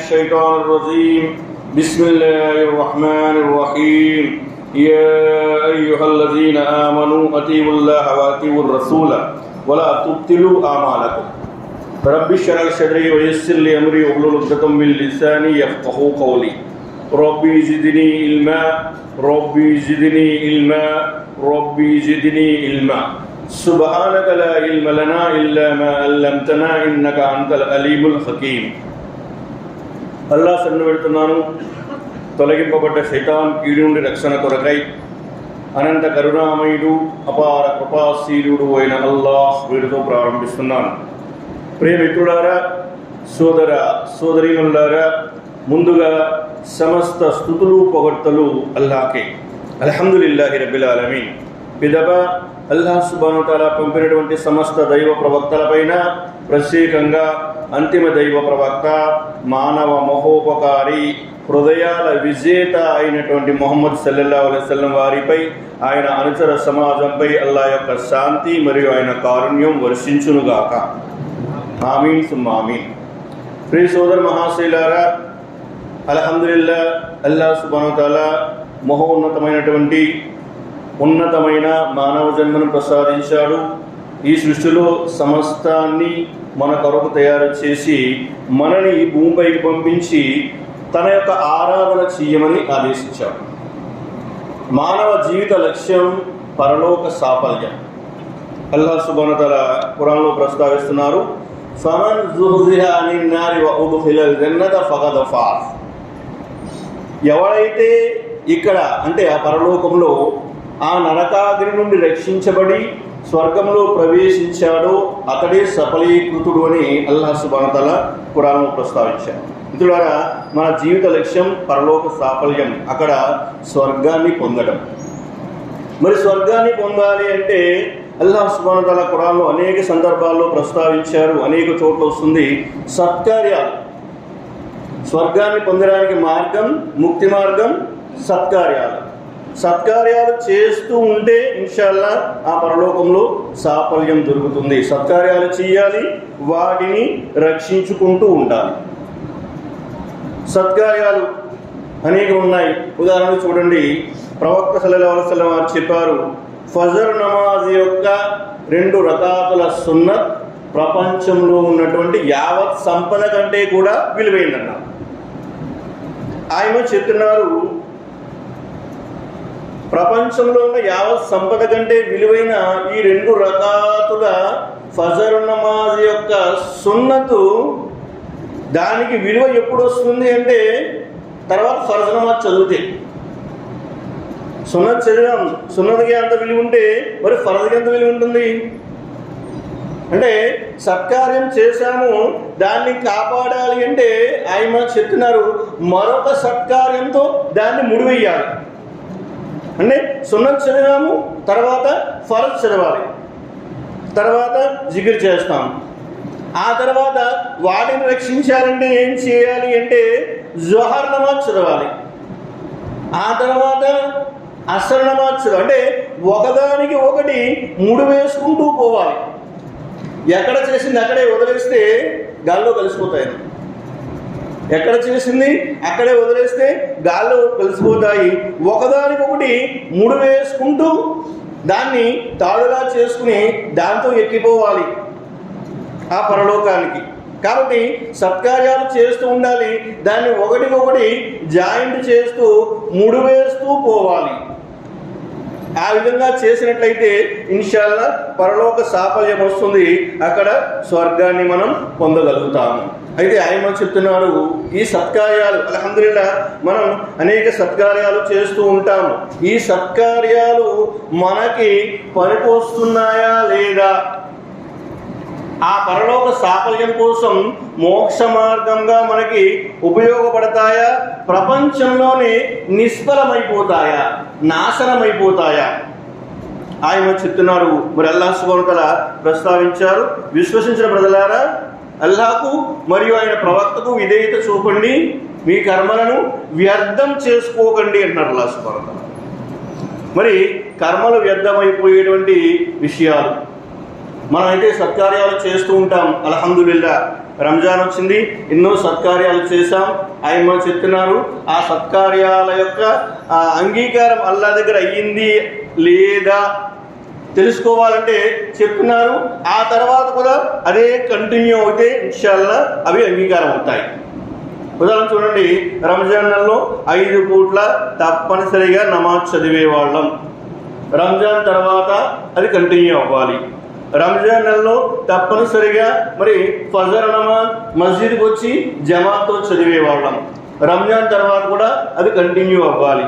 الشيطان الرجيم بسم الله الرحمن الرحيم يا أيها الذين آمنوا أطيعوا الله وأطيعوا الرسول ولا تبطلوا أعمالكم رب اشرح لي صدري ويسر لي أمري واحلل عقدة من لساني يفقهوا قولي ربي زدني علما ربي زدني علما ربي زدني علما سبحانك لا علم لنا إلا ما علمتنا إنك أنت العليم الحكيم అల్లా సన్ను పెడుతున్నాను. తొలగింపబడ్డ శైతాన్ కీడు నుండి రక్షణ కొరకై అనంత కరుణామయుడు అపార కృపాశీలుడు అయిన అల్లాహ్ వీరితో ప్రారంభిస్తున్నాను. ప్రియమిత్రులారా, సోదర సోదరీమణులారా, ముందుగా సమస్త స్తుతులు పొగడ్తలు అల్లాహకే. అల్హమ్దులిల్లాహి రబ్బిల్ ఆలమీన్. పిదప అల్లాహ్ సుబ్హానహు వ తఆలా పంపినటువంటి సమస్త దైవ ప్రవక్తలపైన, ప్రత్యేకంగా అంతిమ దైవ ప్రవక్త, మానవ మహోపకారి, హృదయాల విజేత అయినటువంటి ముహమ్మద్ సల్లల్లాహు అలైహి వసల్లం వారిపై, ఆయన అనుచర సమాజంపై అల్లాహ్ యొక్క శాంతి మరియు ఆయన కారుణ్యం వర్షించునుగాక. ఆమీన్ సుమ్మా ఆమీన్. ప్రియ సోదర మహాశైలారా, అల్హమ్దులిల్లాహ్, అల్లాహ్ సుబ్హానహు వ తఆలా మహోన్నతమైనటువంటి ఉన్నతమైన మానవ జన్మను ప్రసాదించాడు. ఈ సృష్టిలో సమస్తాన్ని మన కొరకు తయారు చేసి మనని ఈ భూమిపైకి పంపించి తన యొక్క ఆరాధన చేయమని ఆదేశించాడు. మానవ జీవిత లక్ష్యం పరలోక సాఫల్యం. అల్లాహ్ సుబ్హానహు వ తఆలా ఖురాన్లో ప్రస్తావిస్తున్నారు, ఫమన్ జుహ్జిహా అనిన్ నారి వ ఉద్ఖిలల్ జన్నత ఫఖద్ ఫాజ్. ఎవరైతే ఇక్కడ అంటే ఆ పరలోకంలో ఆ నరకాగ్ని నుండి రక్షించబడి స్వర్గంలో ప్రవేశించాడో అతడే సఫలీకృతుడు అని అల్లాహ్ సుబ్హానహు వ తఆలా ఖురాన్లో ప్రస్తావించారు. మిత్రులారా, మన జీవిత లక్ష్యం పరలోక సాఫల్యం, అక్కడ స్వర్గాన్ని పొందడం. మరి స్వర్గాన్ని పొందాలి అంటే అల్లాహ్ సుబ్హానహు వ తఆలా ఖురాన్లో అనేక సందర్భాల్లో ప్రస్తావించారు. అనేక చోట్ల వస్తుంది సత్కార్యాలు. స్వర్గాన్ని పొందడానికి మార్గం, ముక్తి మార్గం సత్కార్యాలు. సత్కార్యాలు చేస్తూ ఉంటే ఇన్షాల్లా ఆ పరలోకంలో సాఫల్యం దొరుకుతుంది. సత్కార్యాలు చేయాలి, వాటిని రక్షించుకుంటూ ఉండాలి. సత్కార్యాలు అనేక ఉన్నాయి. ఉదాహరణ చూడండి, ప్రవక్త సల్లల్లాహు అలైహి వసల్లం వారు చెప్పారు, ఫజర్ నమాజ్ యొక్క 2 రకాతుల సున్నత్ ప్రపంచంలో ఉన్నటువంటి యావత్ సంపద కంటే కూడా విలువైందన్నారు. ఆయన చెప్తున్నారు, ప్రపంచంలో ఉన్న యావత్ సంపద కంటే విలువైన ఈ 2 రకాతుల ఫజర్ నమాజ్ యొక్క సున్నతు, దానికి విలువ ఎప్పుడు వస్తుంది అంటే తర్వాత ఫర్జ్ నమాజ్ చదివితే. సున్నత్ చదివాం, సున్నత్కి అంత విలువ ఉంటే మరి ఫర్జ్కి ఎంత విలువ ఉంటుంది? అంటే సత్కార్యం చేశాము, దాన్ని కాపాడాలి అంటే ఆయన చెప్తున్నారు మరొక సత్కార్యంతో దాన్ని ముడివేయాలి. అంటే సున్నత్ చదివాము, తర్వాత ఫర్జ్ చదవాలి, తర్వాత జికిర్ చేస్తాం. ఆ తర్వాత వాటిని రక్షించాలంటే ఏం చేయాలి అంటే జోహర్ నమాజ్ చదవాలి, ఆ తర్వాత అసర్ నమాజ్ చదవాలి. అంటే ఒకదానికి ఒకటి ముడి వేసుకుంటూ పోవాలి. ఎక్కడ చేసింది అక్కడే వదిలేస్తే గాల్లో కలిసిపోతాయి. ఎక్కడ చేసింది అక్కడే వదిలేస్తే గాల్లో కలిసిపోతాయి. ఒకదానికొకటి ముడి వేసుకుంటూ దాన్ని తాడులా చేసుకుని దాంతో ఎక్కిపోవాలి ఆ పరలోకానికి. కాబట్టి సత్కార్యాలు చేస్తూ ఉండాలి, దాన్ని ఒకటికొకటి జాయింట్ చేస్తూ ముడి వేస్తూ పోవాలి. ఆ విధంగా చేసినట్లయితే ఇన్షాల్లా పరలోక సాఫల్యం వస్తుంది, అక్కడ స్వర్గాన్ని మనం పొందగలుగుతాము. అయితే ఆయన చెప్తున్నారు, ఈ సత్కార్యాలు అల్హమ్దులిల్లాహ్ మనం అనేక సత్కార్యాలు చేస్తూ ఉంటాము. ఈ సత్కార్యాలు మనకి పనికొస్తున్నాయా లేదా, ఆ పరలోక సాఫల్యం కోసం మోక్ష మార్గంగా మనకి ఉపయోగపడతాయా, ప్రపంచంలోనే నిష్ఫలమైపోతాయా, నాశనమైపోతాయా? ఆయన చెప్తున్నారు. మరి అల్లాహ్ సుబ్హానహు వ తఆలా ప్రస్తావించారు, విశ్వసించిన ప్రజలారా, అల్లాహకు మరియు ఆయన ప్రవక్తకు విధేయత చూపండి, మీ కర్మలను వ్యర్థం చేసుకోకండి అంటున్నారు అల్లాహ్ సుబ్హానహు వ తఆలా. మరి కర్మలు వ్యర్థమైపోయేటువంటి విషయాలు మనమైతే సత్కార్యాలు చేస్తూ ఉంటాం. అల్హమ్దులిల్లా రంజాన్ వచ్చింది, ఎన్నో సత్కార్యాలు చేశాం. ఆయన చెప్తున్నారు ఆ సత్కార్యాల యొక్క అంగీకారం అల్లా దగ్గర అయ్యింది లేదా తెలుసుకోవాలంటే చెప్తున్నారు. ఆ తర్వాత కూడా అదే కంటిన్యూ అవుతే ఇన్షాల్లా అవి అంగీకారం అవుతాయి. ఉదాహరణ చూడండి, రంజాన్ నెలలో 5 పూట్ల తప్పనిసరిగా నమాజ్ చదివేవాళ్ళం. రంజాన్ తర్వాత అది కంటిన్యూ అవ్వాలి. రంజాన్ నెలలో తప్పనిసరిగా మరి ఫజర్ నమాజ్ మస్జిద్కి వచ్చి జమాత్తో చదివేవాళ్ళం. రంజాన్ తర్వాత కూడా అది కంటిన్యూ అవ్వాలి.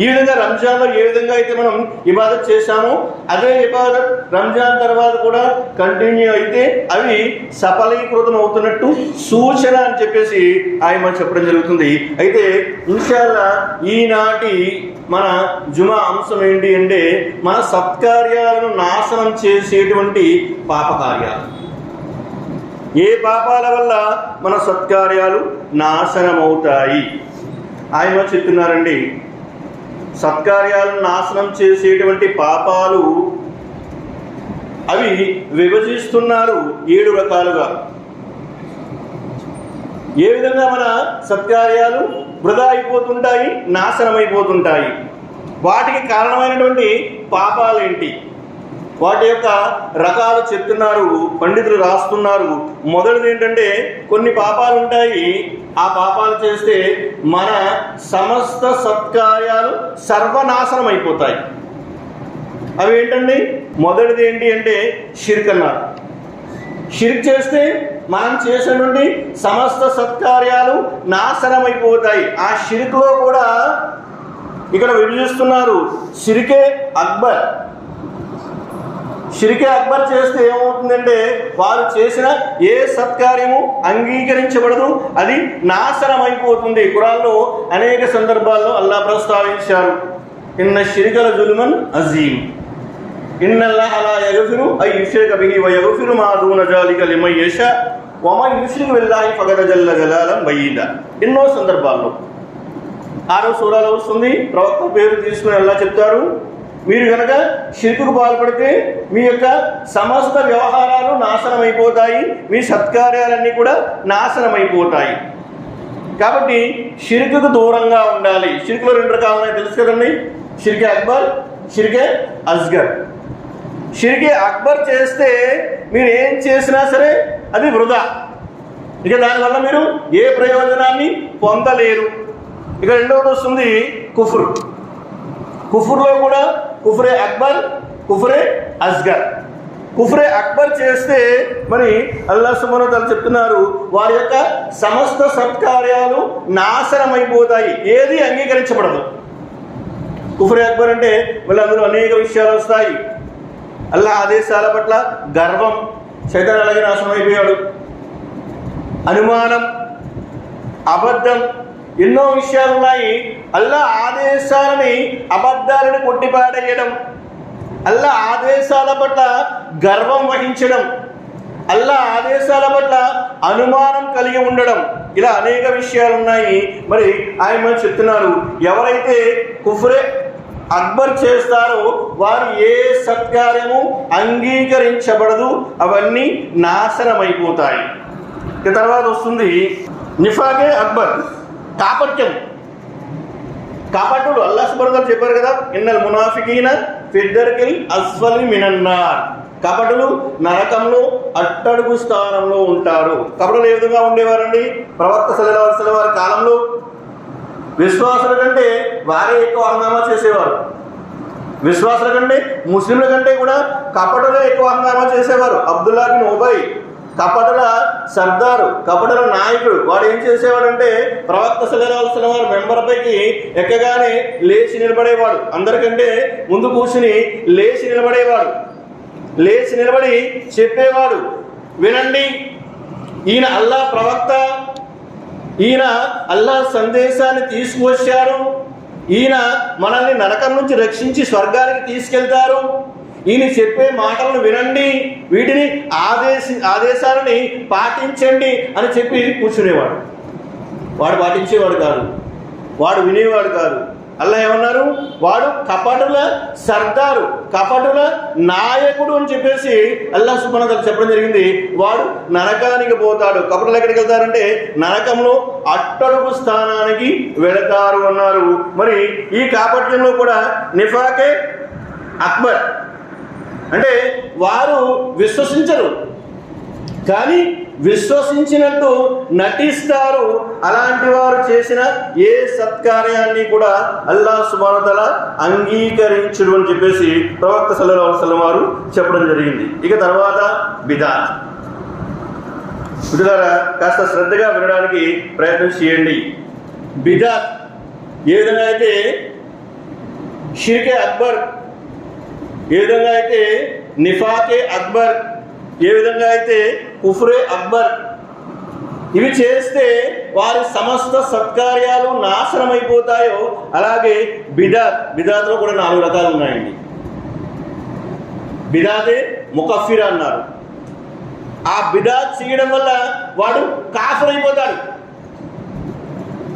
ఈ విధంగా రంజాన్లో ఏ విధంగా అయితే మనం ఇబాదత్ చేశామో అదే ఇబాదత్ రంజాన్ తర్వాత కూడా కంటిన్యూ అయితే అవి సఫలీకృతం అవుతున్నట్టు సూచన అని చెప్పేసి ఆయన చెప్పడం జరుగుతుంది. అయితే ఇన్షాల్లా ఈనాటి మన జుమా అంశం ఏంటి అంటే మన సత్కార్యాలను నాశనం చేసేటువంటి పాపకార్యాలు. ఏ పాపాల వల్ల మన సత్కార్యాలు నాశనమవుతాయి ఆయన చెప్తున్నారండి. సత్కార్యాలను నాశనం చేసేటువంటి పాపాలు అవి విభజిస్తున్నారు 7 రకాలుగా. ఏ విధంగా మన సత్కార్యాలు వృధా అయిపోతుంటాయి, నాశనం అయిపోతుంటాయి, వాటికి కారణమైనటువంటి పాపాలేంటి, వాటి యొక్క రకాలు చెప్తున్నారు, పండితులు రాస్తున్నారు. మొదటిది ఏంటంటే కొన్ని పాపాలు ఉంటాయి, ఆ పాపాలు చేస్తే మన సమస్త సత్కార్యాలు సర్వనాశనం అయిపోతాయి. అవి ఏంటండి? మొదటిది ఏంటి అంటే షిర్క్ అన్నారు. షిర్క్ చేస్తే మనం చేసినటువంటి సమస్త సత్కార్యాలు నాశనం అయిపోతాయి. ఆ షిర్క్లో కూడా ఇక్కడ విభజిస్తున్నారు. షిర్కే అక్బర్. షిర్కే అక్బర్ చేస్తే ఏమవుతుందంటే వారు చేసిన ఏ సత్కార్యము అంగీకరించబడదు, అది నాశనం అయిపోతుంది. ఖురాన్లో అనేక సందర్భాల్లో అల్లా ప్రస్తావించారు, ఇన్న షిర్కల జుల్మన్ అజీమ్, ఇన్నల్లాహ లా యగ్ఫిరు అన్ యుష్రక బిహి వ యగ్ఫిరు మా దూన జాలిక లిమన్ యషా వ మన్ యుష్రిక్ బిల్లాహి ఫఖద్ జల్ల జలాలం బయీదా. ఎన్నో సందర్భాల్లో 6వ సూరాలో వస్తుంది. ప్రవక్త పేరు తీసుకుని అల్లా చెప్తారు, మీరు కనుక షిర్కుకు పాల్పడితే మీ యొక్క సమస్త వ్యవహారాలు నాశనం అయిపోతాయి, మీ సత్కార్యాలన్నీ కూడా నాశనం అయిపోతాయి. కాబట్టి షిర్కుకు దూరంగా ఉండాలి. షిర్కులో 2 రకాలు ఉన్నాయి తెలుసు కదండి, షిర్కే అక్బర్, షిర్కే అస్గర్. షిర్కే అక్బర్ చేస్తే మీరు ఏం చేసినా సరే అది వృధా, ఇక దానివల్ల మీరు ఏ ప్రయోజనాన్ని పొందలేరు. ఇక రెండవది వస్తుంది కుఫ్ర్. కుఫ్ర్లో కూడా కుఫ్రే అక్బర్, కుఫ్రే అస్గర్. కుఫ్రే అక్బర్ చేస్తే మరి అల్లాహ్ సుబ్హానహు వ తఆలా చెప్తున్నారు వారి యొక్క సమస్త సత్కార్యాలు నాశనం అయిపోతాయి, ఏది అంగీకరించబడదు. కుఫ్రే అక్బర్ అంటే మళ్ళీ అందులో అనేక విషయాలు వస్తాయి. అల్లాహ్ ఆదేశాల పట్ల గర్వం, శైతాన్ అలాగే నాశనం అయిపోయాడు. అనుమానం, అబద్ధం, ఎన్నో విషయాలు ఉన్నాయి. అల్లాహ్ ఆదేశాలని అబద్ధాలను కొట్టిపాడేయడం, అల్లాహ్ ఆదేశాల పట్ల గర్వం వహించడం, అల్లాహ్ ఆదేశాల పట్ల అనుమానం కలిగి ఉండడం, ఇలా అనేక విషయాలు ఉన్నాయి. మరి ఆయన చెప్తున్నారు ఎవరైతే కుఫ్రే అక్బర్ చేస్తారో వారు ఏ సత్కార్యము అంగీకరించబడదు, అవన్నీ నాశనం అయిపోతాయి. తర్వాత వస్తుంది నిఫాకే అక్బర్, కాపట్యం. కాపట్టుడు అల్లాహ్ సుబ్హానహు వ తఆలా చెప్పారు కదా, ఇన్నల్ మునాఫికీన ఫిద్దర్కిల్ అస్ఫలి మినన్నార్. కపటులు నరకంలో అట్టడుగు స్థానంలో ఉంటారు. కపటులు ఏ విధంగా ఉండేవారండి? ప్రవక్త సల్లల్లాహు అలైహి వసల్లం వారి కాలంలో విశ్వాసుల కంటే వారే ఎక్కువ హంగామా చేసేవారు. విశ్వాసుల కంటే, ముస్లింల కంటే కూడా కపటులే ఎక్కువ హంగామా చేసేవారు. అబ్దుల్లా బిన్ ఉబై కపటుల సర్దారు, కపటుల నాయకుడు. వాడు ఏం చేసేవాడంటే ప్రవక్త సల్లల్లాహు అలైహి వసల్లం వారి మెంబర్పైకి ఎక్కగానే లేచి నిలబడేవాడు. అందరికంటే ముందు కూర్చుని లేచి నిలబడేవాడు. లేచి నిలబడి చెప్పేవాడు, వినండి, ఈయన అల్లాహ్ ప్రవక్త, ఈయన అల్లాహ్ సందేశాన్ని తీసుకువచ్చారు, ఈయన మనల్ని నరకం నుంచి రక్షించి స్వర్గానికి తీసుకెళ్తారు, ఈయన చెప్పే మాటలను వినండి, వీటిని ఆదేశాలని పాటించండి అని చెప్పి కూర్చునేవాడు. వాడు పాటించేవాడు కాదు, వాడు వినేవాడు కాదు, అల్లా ఏమన్నారు, వాడు కపటుల సర్దారు, కపటుల నాయకుడు అని చెప్పేసి అల్లా సుబ్హానహు వ తఆలా చెప్పడం జరిగింది. వాడు నరకానికి పోతాడు. కపటులు ఎక్కడికి వెళ్తారంటే నరకంలో అట్టడుగు స్థానానికి వెళతారు అన్నారు. మరి ఈ కాపట్యంలో కూడా నిఫాకే అక్బర్ అంటే వారు విశ్వసించరు, కానీ విశ్వసించినట్టు నటిస్తారు. అలాంటి వారు చేసిన ఏ సత్కార్యాన్ని కూడా అల్లాహ్ సుబ్హానహు వ తఆలా అంగీకరించుడు అని చెప్పేసి ప్రవక్త సల్లల్లాహు అలైహి వసల్లం వారు చెప్పడం జరిగింది. ఇక తర్వాత బిదాత్. మిత్రులారా, కాస్త శ్రద్ధగా వినడానికి ప్రయత్నం చేయండి. బిదాత్ ఏ విధంగా అయితే షిర్కే అక్బర్, ఏ విధంగా అయితే నిఫాకే అక్బర్, ఏ విధంగా అయితే కుఫ్రే అక్బర్, ఇవి చేస్తే వారి సమస్త సత్కార్యాలు నాశనం అయిపోతాయో, అలాగే బిదాత్లో కూడా 4 రకాలు ఉన్నాయండి. బిదాతే ముకఫిర్ అన్నారు. ఆ బిదాత్ చేయడం వల్ల వాడు కాఫిర్ అయిపోతాడు.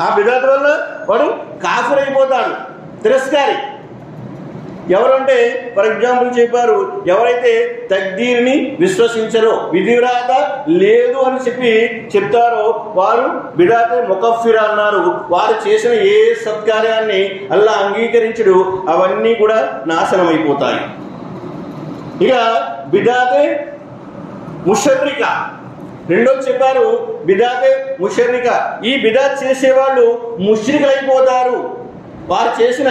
ఆ బిదాత్ వల్ల వాడు కాఫిర్ అయిపోతాడు, తిరస్కారి. ఎవరంటే ఫర్ ఎగ్జాంపుల్ చెప్పారు, ఎవరైతే తక్దీర్ని విశ్వసించరో, విధివ్రాత లేదు అని చెప్తారో వారు బిదాతే ముకఫిర్ అన్నారు. వారు చేసిన ఏ సత్కార్యాన్ని అల్లా అంగీకరించడు, అవన్నీ కూడా నాశనం అయిపోతాయి. ఇక బిదాతే ముషర్రిక, రెండోది చెప్పారు బిదాతే ముషర్రిక. ఈ బిదాత్ చేసేవాళ్ళు ముష్రికులు అయిపోతారు. వారు చేసిన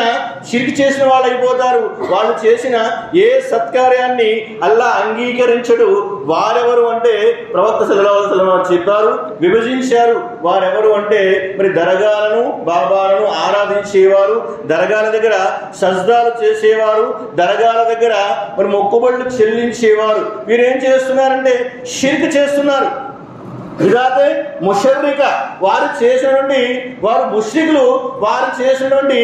షిర్క్ చేసిన వాళ్ళు అయిపోతారు. వాళ్ళు చేసిన ఏ సత్కార్యాన్ని అల్లా అంగీకరించడు. వారెవరు అంటే ప్రవక్త సల్లల్లాహు అలైహి వసల్లం వారు చెప్పారు, విభజించారు. వారెవరు అంటే మరి దర్గాలను, బాబాలను ఆరాధించేవారు, దర్గాల దగ్గర సజ్దాలు చేసేవారు, దర్గాల దగ్గర మరి మొక్కుబళ్ళు చెల్లించేవారు. వీరేం చేస్తున్నారంటే షిర్క్ చేస్తున్నారు. బిదాతే ముషర్రిక, వారు చేసినటువంటి వారు ముష్రికులు. వారు చేసినటువంటి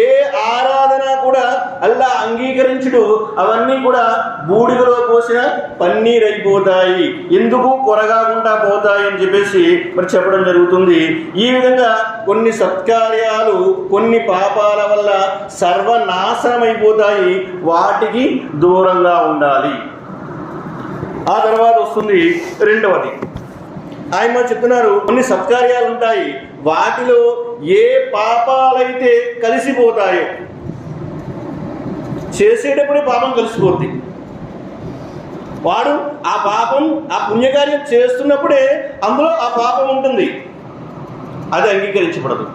ఏ ఆరాధన కూడా అల్లా అంగీకరించుడు. అవన్నీ కూడా బూడిదలో పోసిన పన్నీర్ అయిపోతాయి, ఎందుకు కొరగాకుండా పోతాయి అని చెప్పేసి మరి చెప్పడం జరుగుతుంది. ఈ విధంగా కొన్ని సత్కార్యాలు కొన్ని పాపాల వల్ల సర్వనాశనం అయిపోతాయి. వాటికి దూరంగా ఉండాలి. ఆ తర్వాత వస్తుంది రెండవది. ఆయన చెప్తున్నారు, కొన్ని సత్కార్యాలు ఉంటాయి, వాటిలో ఏ పాపాలైతే కలిసిపోతాయో, చేసేటప్పుడే పాపం కలిసిపోద్ది. వాడు ఆ పాపం ఆ పుణ్యకార్యం చేస్తున్నప్పుడే అందులో ఆ పాపం ఉంటుంది, అది అంగీకరించబడదు.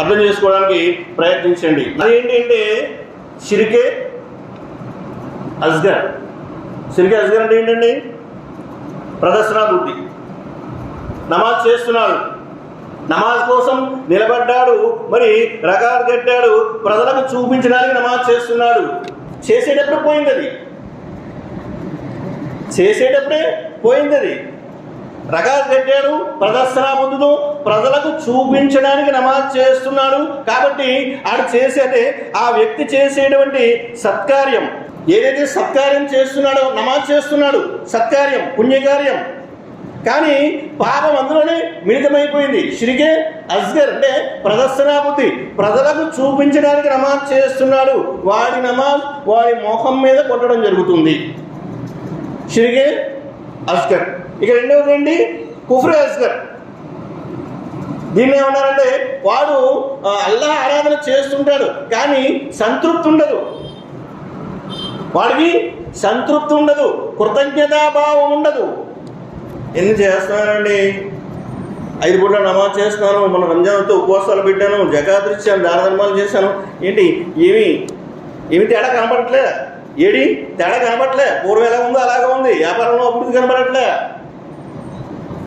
అర్థం చేసుకోవడానికి ప్రయత్నించండి. అదేంటి అంటే షిర్కే అస్గర్. షిర్కే అస్గర్ అంటే ఏంటండి? ప్రదర్శనా బుద్ధి. నమాజ్ చేస్తున్నాడు, నమాజ్ కోసం నిలబడ్డాడు, మరి రకాలు కట్టాడు, ప్రజలకు చూపించడానికి నమాజ్ చేస్తున్నాడు. చేసేటప్పుడే పోయింది అది. రకాలు కట్టాడు, ప్రదర్శనా బుద్ధితో ప్రజలకు చూపించడానికి నమాజ్ చేస్తున్నాడు. కాబట్టి ఆడు చేసేదే ఆ వ్యక్తి చేసేటువంటి సత్కార్యం, ఏదైతే సత్కార్యం చేస్తున్నాడో, నమాజ్ చేస్తున్నాడు, సత్కార్యం పుణ్యకార్యం, కానీ పాపం అందులోనే మిళితమైపోయింది. షిర్కే అస్గర్ అంటే ప్రదర్శనా బుద్ధి, ప్రజలకు చూపించడానికి నమాజ్ చేస్తున్నాడు, వాడి నమాజ్ వాడి మొహం మీద కొట్టడం జరుగుతుంది. షిర్కే అస్గర్. ఇక రెండవది ఏంటి? కుఫ్రే అస్గర్. దీన్ని ఏమన్నారంటే వాడు అల్లాహ్ ఆరాధన చేస్తుంటాడు, కానీ సంతృప్తి ఉండదు, వాడికి సంతృప్తి ఉండదు, కృతజ్ఞతాభావం ఉండదు. ఎందుకు చేస్తున్నానండి? 5 పూట్ల నమాజ్ చేస్తున్నాను, మన రంజాన్తో ఉపవాసాలు పెట్టాను, జకాత్ ఇచ్చాను, దాన ధర్మాలు చేశాను, ఏంటి ఏమి తేడా కనపడట్లే? తేడా కనపడట్లే. పూర్వం ఎలా ఉందో అలాగే ఉంది. వ్యాపారంలో అభివృద్ధి కనపడట్లే,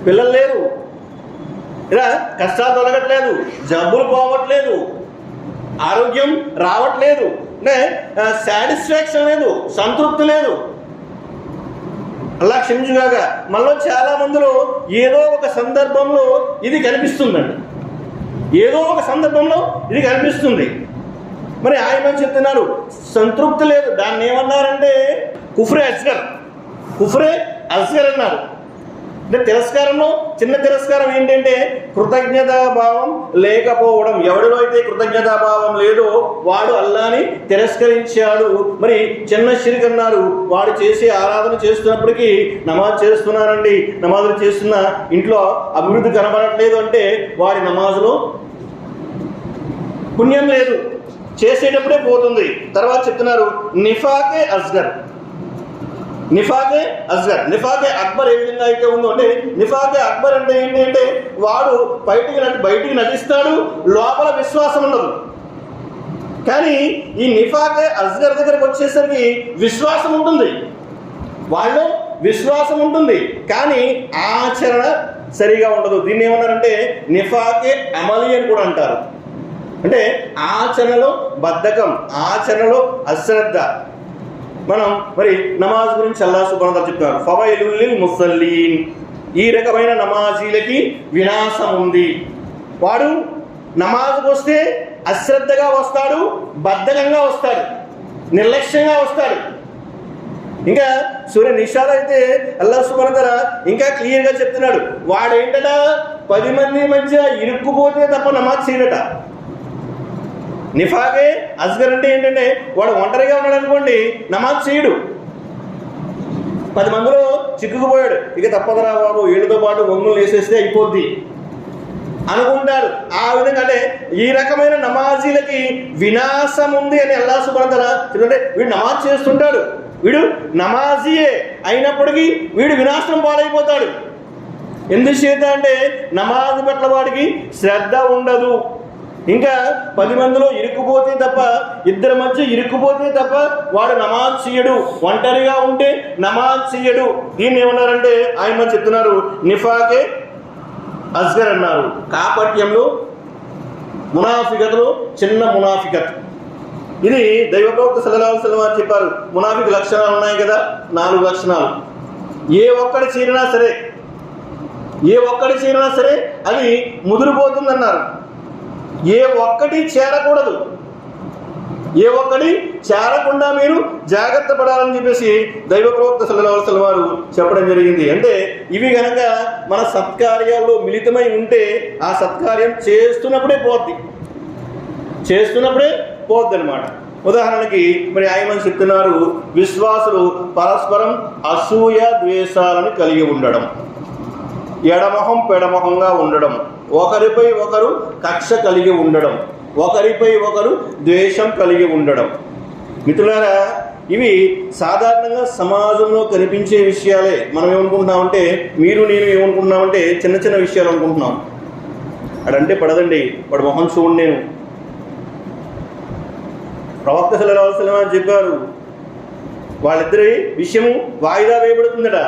పిల్లలు లేరు, ఇలా కష్టాలు తొలగట్లేదు, జబ్బులు పోవట్లేదు, ఆరోగ్యం రావట్లేదు, అంటే సాటిస్ఫాక్షన్ లేదు, సంతృప్తి లేదు. అలా క్షమించుగాక మనలో చాలా మందిలో ఏదో ఒక సందర్భంలో ఇది కనిపిస్తుందండి, ఏదో ఒక సందర్భంలో ఇది కనిపిస్తుంది. మరి ఆయన చెప్తున్నారు సంతృప్తి లేదు. దాన్ని ఏమన్నారంటే కుఫ్రే అస్గర్ అన్నారు. అంటే తిరస్కారంలో చిన్న తిరస్కారం ఏంటంటే కృతజ్ఞతాభావం లేకపోవడం. ఎవడిలో అయితే కృతజ్ఞతాభావం లేదో వాడు అల్లాని తిరస్కరించాడు. మరి చిన్న షిర్క్ అన్నారు. వాడు చేసే ఆరాధన చేస్తున్నప్పటికీ నమాజ్ చేస్తున్నానండి, నమాజులు చేస్తున్న ఇంట్లో అభివృద్ధి కనబడట్లేదు అంటే వాడి నమాజులో పుణ్యం లేదు, చేసేటప్పుడే పోతుంది. తర్వాత చెప్తున్నారు నిఫాకే అస్గర్. నిఫాకే అస్గర్, నిఫాకే అక్బర్ ఏ విధంగా అయితే ఉందో అంటే నిఫాకే అక్బర్ అంటే ఏంటి అంటే వాడు బయటికి నటిస్తాడు, లోపల విశ్వాసం ఉండదు. కానీ ఈ నిఫాకే అస్గర్ దగ్గరకు వచ్చేసరికి విశ్వాసం ఉంటుంది, వాళ్ళు విశ్వాసం ఉంటుంది కానీ ఆచరణ సరిగా ఉండదు. దీన్ని ఏమన్నారంటే నిఫాకే అమలి అని కూడా అంటారు. అంటే ఆచరణలో బద్ధకం, ఆచరణలో అశ్రద్ధ. మనం మరి నమాజ్ గురించి అల్లాహ్ సుబ్హానహు వ తఆలా చెప్తున్నారు, ఫవైలుల్ లిల్ ముసల్లీన్. ఈ రకమైన నమాజీలకి వినాశం ఉంది. వాడు నమాజ్కి వస్తే అశ్రద్ధగా వస్తాడు, బద్ధకంగా వస్తాడు, నిర్లక్ష్యంగా వస్తాడు. ఇంకా సూర్య నిషాద్ అయితే అల్లాహ్ సుబ్హానహు వ తఆలా ఇంకా క్లియర్గా చెప్తున్నాడు, వాడేంటట 10 మంది మధ్య ఇరుక్కుపోతే తప్ప నమాజ్ చేయడట. నిఫాకే అస్గర్ అంటే ఏంటంటే వాడు ఒంటరిగా ఉన్నాడు అనుకోండి, నమాజ్ చేయడు. 10 మందిలో చిక్కుకుపోయాడు, ఇక తప్పదరా బాబు వీళ్ళతో పాటు ఒంగులు వేసేస్తే అయిపోద్ది అనుకుంటాడు. ఆ విధంగా అంటే ఈ రకమైన నమాజీలకి వినాశం ఉంది అని అల్లాహ్ సుబ్హానహు వ తఆలా ఎందుకంటే వీడు నమాజ్ చేస్తుంటాడు, వీడు నమాజీయే అయినప్పటికీ వీడు వినాశనం పాలైపోతాడు. ఎందుచేత అంటే నమాజ్ పట్ల వాడికి శ్రద్ధ ఉండదు. ఇంకా 10 మందిలో ఇరుక్కుపోతే తప్ప, 2 మధ్య ఇరుక్కుపోతే తప్ప వాడు నమాజ్ చేయడు, ఒంటరిగా ఉంటే నమాజ్ చేయడు. దీన్ని ఏమన్నారంటే ఆయన చెప్తున్నారు నిఫాకే అస్గర్ అన్నారు. కాపట్యంలో మునాఫికత్లో చిన్న మునాఫికత్. ఇది దైవ ప్రవక్త సల్లల్లాహు అలైహి వసల్లం చెప్పారు, మునాఫిక్ లక్షణాలు ఉన్నాయి కదా, 4 లక్షణాలు. ఏ ఒక్కడి చేరినా సరే అది ముదిరిపోతుందన్నారు. ఏ ఒక్కటి చేరకూడదు, ఏ ఒక్కటి చేరకుండా మీరు జాగ్రత్త పడాలని చెప్పేసి దైవ ప్రవక్త సల్లల్లాహు అలైహి వసల్లం వారు చెప్పడం జరిగింది. అంటే ఇవి కనుక మన సత్కార్యాల్లో మిళితమై ఉంటే ఆ సత్కార్యం చేస్తున్నప్పుడే పోద్ది అనమాట. ఉదాహరణకి మరి ఆయన చెప్తున్నారు, విశ్వాసులు పరస్పరం అసూయ ద్వేషాలను కలిగి ఉండడం, ఎడమొహం పెడమొహంగా ఉండడం, ఒకరిపై ఒకరు కక్ష కలిగి ఉండడం, ఒకరిపై ఒకరు ద్వేషం కలిగి ఉండడం. మిత్రులారా, ఇవి సాధారణంగా సమాజంలో కనిపించే విషయాలే. మనం ఏమనుకుంటున్నామంటే, మీరు నేను ఏమనుకుంటున్నామంటే చిన్న చిన్న విషయాలు అనుకుంటున్నాం. అడంటే పడదండి, వాడు మొహం చూడండి. నేను ప్రవక్త సల్లల్లాహు అలైహి వసల్లం చెప్పారు, వాళ్ళిద్దరి విషయము వాయిదా వేయబడుతుందట.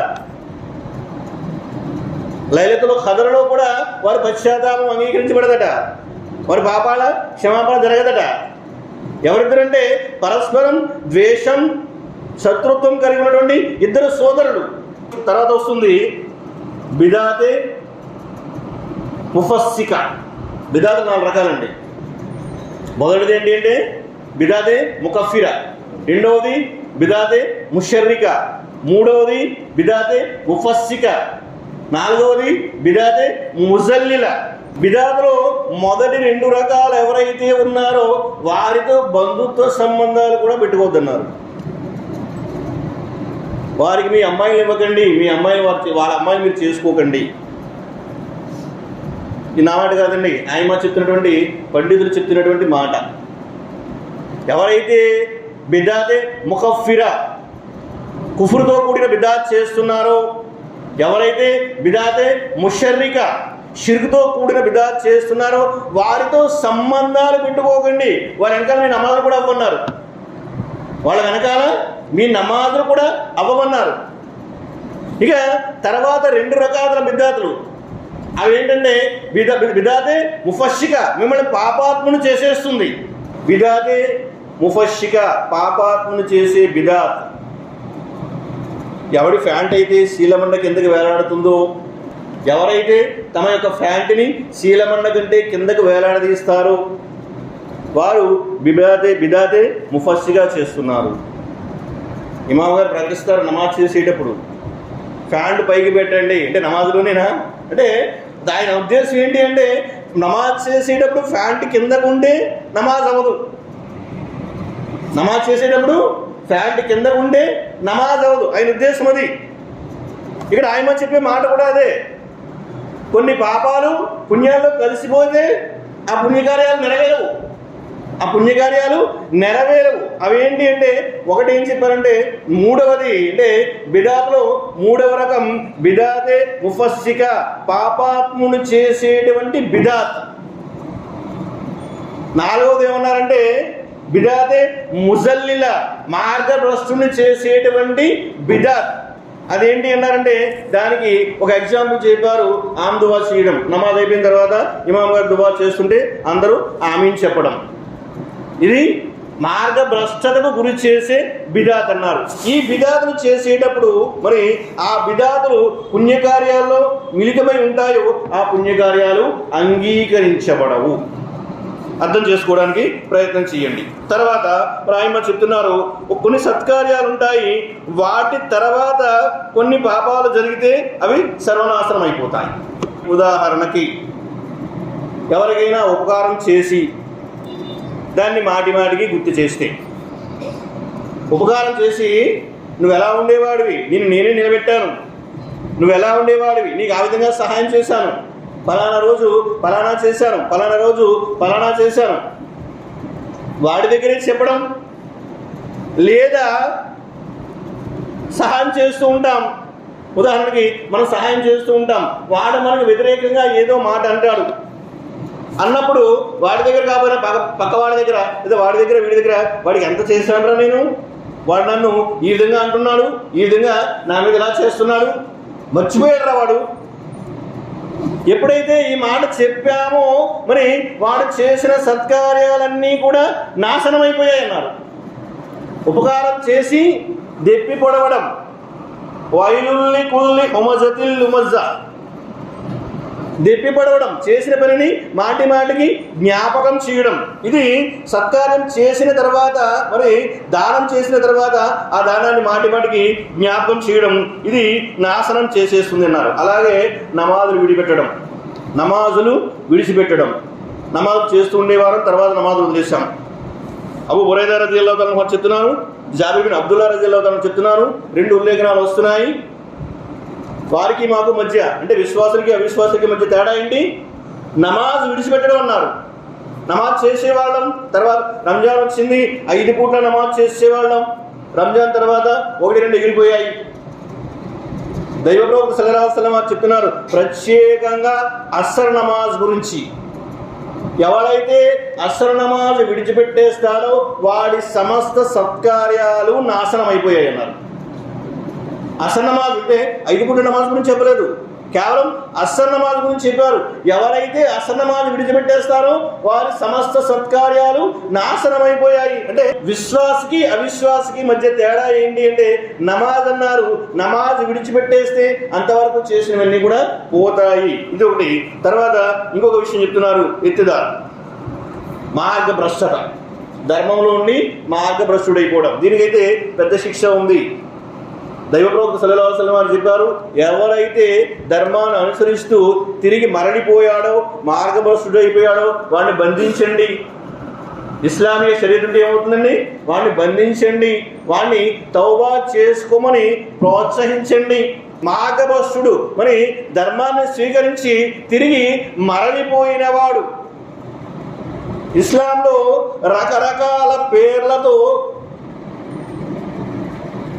లైలతుల్ ఖదర్లో కూడా వారి పశ్చాత్తాపం అంగీకరించబడదట, వారి పాపాల క్షమాపణ జరగదట. ఎవరిద్దరంటే పరస్పరం ద్వేషం, శత్రుత్వం కలిగి ఉన్నటువంటి 2 సోదరులు. తర్వాత వస్తుంది బిదాతే ముఫస్సిక. బిదాత్ 4 రకాలండి. మొదటిది ఏంటి అంటే బిదాతే ముకఫిర, రెండవది బిదాతే ముషర్రిక, మూడవది బిదాతే ముఫస్సిక, 4వది బిదాతే ముజల్లిల. బిదాతులో మొదటి 2 రకాలు ఎవరైతే ఉన్నారో వారితో బంధుత్వ సంబంధాలు కూడా పెట్టుకోవద్దన్నారు. వారికి మీ అమ్మాయిలు ఇవ్వకండి, మీ అమ్మాయిలు వాళ్ళ అమ్మాయిలు మీరు చేసుకోకండి. ఇది నా మాట కాదండి, ఆయన చెప్తున్నటువంటి పండితులు చెప్తున్నటువంటి మాట. ఎవరైతే బిదాతే ముకఫిరా కుఫ్రుతో కూడిన బిదాత్ చేస్తున్నారో, ఎవరైతే బిదాతే ముషర్రిక షిర్కుతో కూడిన బిదాత్ చేస్తున్నారో వారితో సంబంధాలు పెట్టుకోకండి. వారి వెనకాల మీ నమాజులు కూడా అవ్వమన్నారు, వాళ్ళ వెనకాల మీ నమాజులు కూడా అవ్వమన్నారు. ఇక తర్వాత 2 రకాల బిదాతులు. అవి ఏంటంటే బిదాతే ముఫస్సిక, మిమ్మల్ని పాపాత్మను చేసేస్తుంది. బిదాతే ముఫస్సిక, పాపాత్మను చేసే బిదాత్. ఎవడి ఫ్యాంట్ అయితే శీలమండ కిందకి వేలాడుతుందో, ఎవరైతే తమ యొక్క ఫ్యాంట్ని శీలమండ కంటే కిందకు వేలాడదీస్తారో వారు బిదాతే ముఫస్సిగా చేస్తున్నారు. ఇమాం గారు ప్రకటిస్తారు నమాజ్ చేసేటప్పుడు, ఫ్యాంట్ పైకి పెట్టండి అంటే నమాజ్లోనేనా? అంటే ఆయన ఉద్దేశం ఏంటి అంటే నమాజ్ చేసేటప్పుడు ఫ్యాంట్ కిందకు ఉంటే నమాజ్ అవ్వదు. నమాజ్ చేసేటప్పుడు ఫ్యాంట్ కిందకు ఉంటే నమాజ్ అవ్వదు, ఆయన ఉద్దేశం అది. ఇక్కడ ఆయన చెప్పే మాట కూడా అదే. కొన్ని పాపాలు పుణ్యాల్లో కలిసిపోతే ఆ పుణ్యకార్యాలు నెరవేరవు. ఆ పుణ్యకార్యాలు నెరవేరవు. అవేంటి అంటే ఒకటి ఏం చెప్పారంటే మూడవది అంటే బిదాత్లో మూడవ రకం బిదాతే ముఫస్సిక, పాపాత్మును చేసేటువంటి బిదాత్. నాలుగవది ఏమన్నారంటే బిదాతే ముజల్లిల, మార్గభ్రష్టుని చేసేటువంటి బిదాత్. అదేంటి అన్నారంటే దానికి ఒక ఎగ్జాంపుల్ చెప్పారు, ఆమ్ దువా చేయడం. నమాజ్ అయిపోయిన తర్వాత ఇమాం గారు దువా చేస్తుంటే అందరూ ఆమీన్ చెప్పడం. ఇది మార్గభ్రష్టతకు గురి చేసే బిదాత్ అన్నారు. ఈ బిదాతులు చేసేటప్పుడు మరి ఆ బిదాతులు పుణ్యకార్యాల్లో మిళితమై ఉంటాయో ఆ పుణ్యకార్యాలు అంగీకరించబడవు. అర్థం చేసుకోవడానికి ప్రయత్నం చేయండి. తర్వాత ఆయన చెప్తున్నారు కొన్ని సత్కార్యాలు ఉంటాయి, వాటి తర్వాత కొన్ని పాపాలు జరిగితే అవి సర్వనాశనం అయిపోతాయి. ఉదాహరణకి ఎవరికైనా ఉపకారం చేసి దాన్ని మాటి మాటికి గుర్తు చేస్తే, ఉపకారం చేసి నువ్వు ఎలా ఉండేవాడివి, నేనే నిలబెట్టాను, నువ్వు ఎలా ఉండేవాడివి, నీకు ఆ విధంగా సహాయం చేశాను, ఫలానా రోజు ఫలానా చేశాను, ఫలానా రోజు ఫలానా చేశాను, వాడి దగ్గరే చెప్పడం. లేదా సహాయం చేస్తూ ఉంటాం. ఉదాహరణకి మనం సహాయం చేస్తూ ఉంటాం, వాడు మనకు వ్యతిరేకంగా ఏదో మాట అంటాడు. అన్నప్పుడు వాడి దగ్గర కాకపోయినా పక్క వాడి దగ్గర లేదా వాడి దగ్గర వీడి దగ్గర వాడికి ఎంత చేశానురా నేను, వాడు నన్ను ఈ విధంగా అంటున్నాడు, ఈ విధంగా నా మీద ఇలా చేస్తున్నాడు, మర్చిపోయాడురా వాడు. ఎప్పుడైతే ఈ మాట చెప్పామో మరి వాడు చేసిన సత్కార్యాలన్నీ కూడా నాశనం అయిపోయాయి అన్నారు. ఉపకారం చేసి దెప్పి పొడవడం, వైలుల్లి కుల్లి హుమజతిల్ లుమజ్జ, దెప్పి పడవడం, చేసిన పనిని మాటి మాటికి జ్ఞాపకం చేయడం. ఇది సత్కార్యం చేసిన తర్వాత మరి దానం చేసిన తర్వాత ఆ దానాన్ని మాటి మాటికి జ్ఞాపకం చేయడం, ఇది నాశనం చేసేస్తుంది అన్నారు. అలాగే నమాజులు విడిచిపెట్టడం. నమాజ్ చేస్తూ ఉండేవారు, తర్వాత నమాజ్ వదిలేశాం. అబూ హురైరా రజియల్లాహు అన్హు చెప్తున్నారు, జాబిర్ బిన్ అబ్దుల్లా రజియల్లాహు అన్హు చెప్తున్నారు, రెండు ఉల్లేఖనాలు వస్తున్నాయి. వారికి మాకు మధ్య అంటే విశ్వాసులకి అవిశ్వాసులకి మధ్య తేడా ఏంటి? నమాజ్ విడిచిపెట్టడం అన్నారు. నమాజ్ చేసేవాళ్ళం, తర్వాత రంజాన్ వచ్చింది, 5 పూట్ల నమాజ్ చేసేవాళ్ళం. రంజాన్ తర్వాత 1-2 ఎగిరిపోయాయి. దైవ ప్రవక్త సల్లల్లాహు అలైహి వసల్లం చెప్తున్నారు ప్రత్యేకంగా అస్సర్ నమాజ్ గురించి. ఎవరైతే అస్సర్ నమాజ్ విడిచిపెట్టేస్తాడో వాడి సమస్త సత్కార్యాలు నాశనం అయిపోయాయి అన్నారు. అస్సర్ నమాజ్ అంటే 5 పూట్ల నమాజ్ గురించి చెప్పలేదు, కేవలం అస్సర్ నమాజ్ గురించి చెప్పారు. ఎవరైతే అస్సర్ నమాజ్ విడిచిపెట్టేస్తారో వారి సమస్త సత్కార్యాలు నాశనం అయిపోయాయి. అంటే విశ్వాసికి అవిశ్వాసికి మధ్య తేడా ఏంటి అంటే నమాజ్ అన్నారు, నమాజ్ విడిచిపెట్టేస్తే అంతవరకు చేసినవన్నీ కూడా పోతాయి. ఇది ఒకటి. తర్వాత ఇంకొక విషయం చెప్తున్నారు, ఎత్తిదా మార్గభ్రష్టత, ధర్మంలో ఉండి మార్గభ్రష్టుడైపోవడం. దీనికైతే పెద్ద శిక్ష ఉంది. దైవ ప్రవక్త సల్లల్లాహు అలైహి వసల్లం చెప్పారు, ఎవరైతే ధర్మాన్ని అనుసరిస్తూ తిరిగి మరలిపోయాడో, మార్గభ్రష్టుడు అయిపోయాడో వాడిని బంధించండి. ఇస్లామీయ శరీరం ఏమవుతుందండి? వాడిని బంధించండి, వాడిని తౌబా చేసుకోమని ప్రోత్సహించండి. మార్గభ్రష్టుడు మరి ధర్మాన్ని స్వీకరించి తిరిగి మరలిపోయినవాడు ఇస్లాంలో రకరకాల పేర్లతో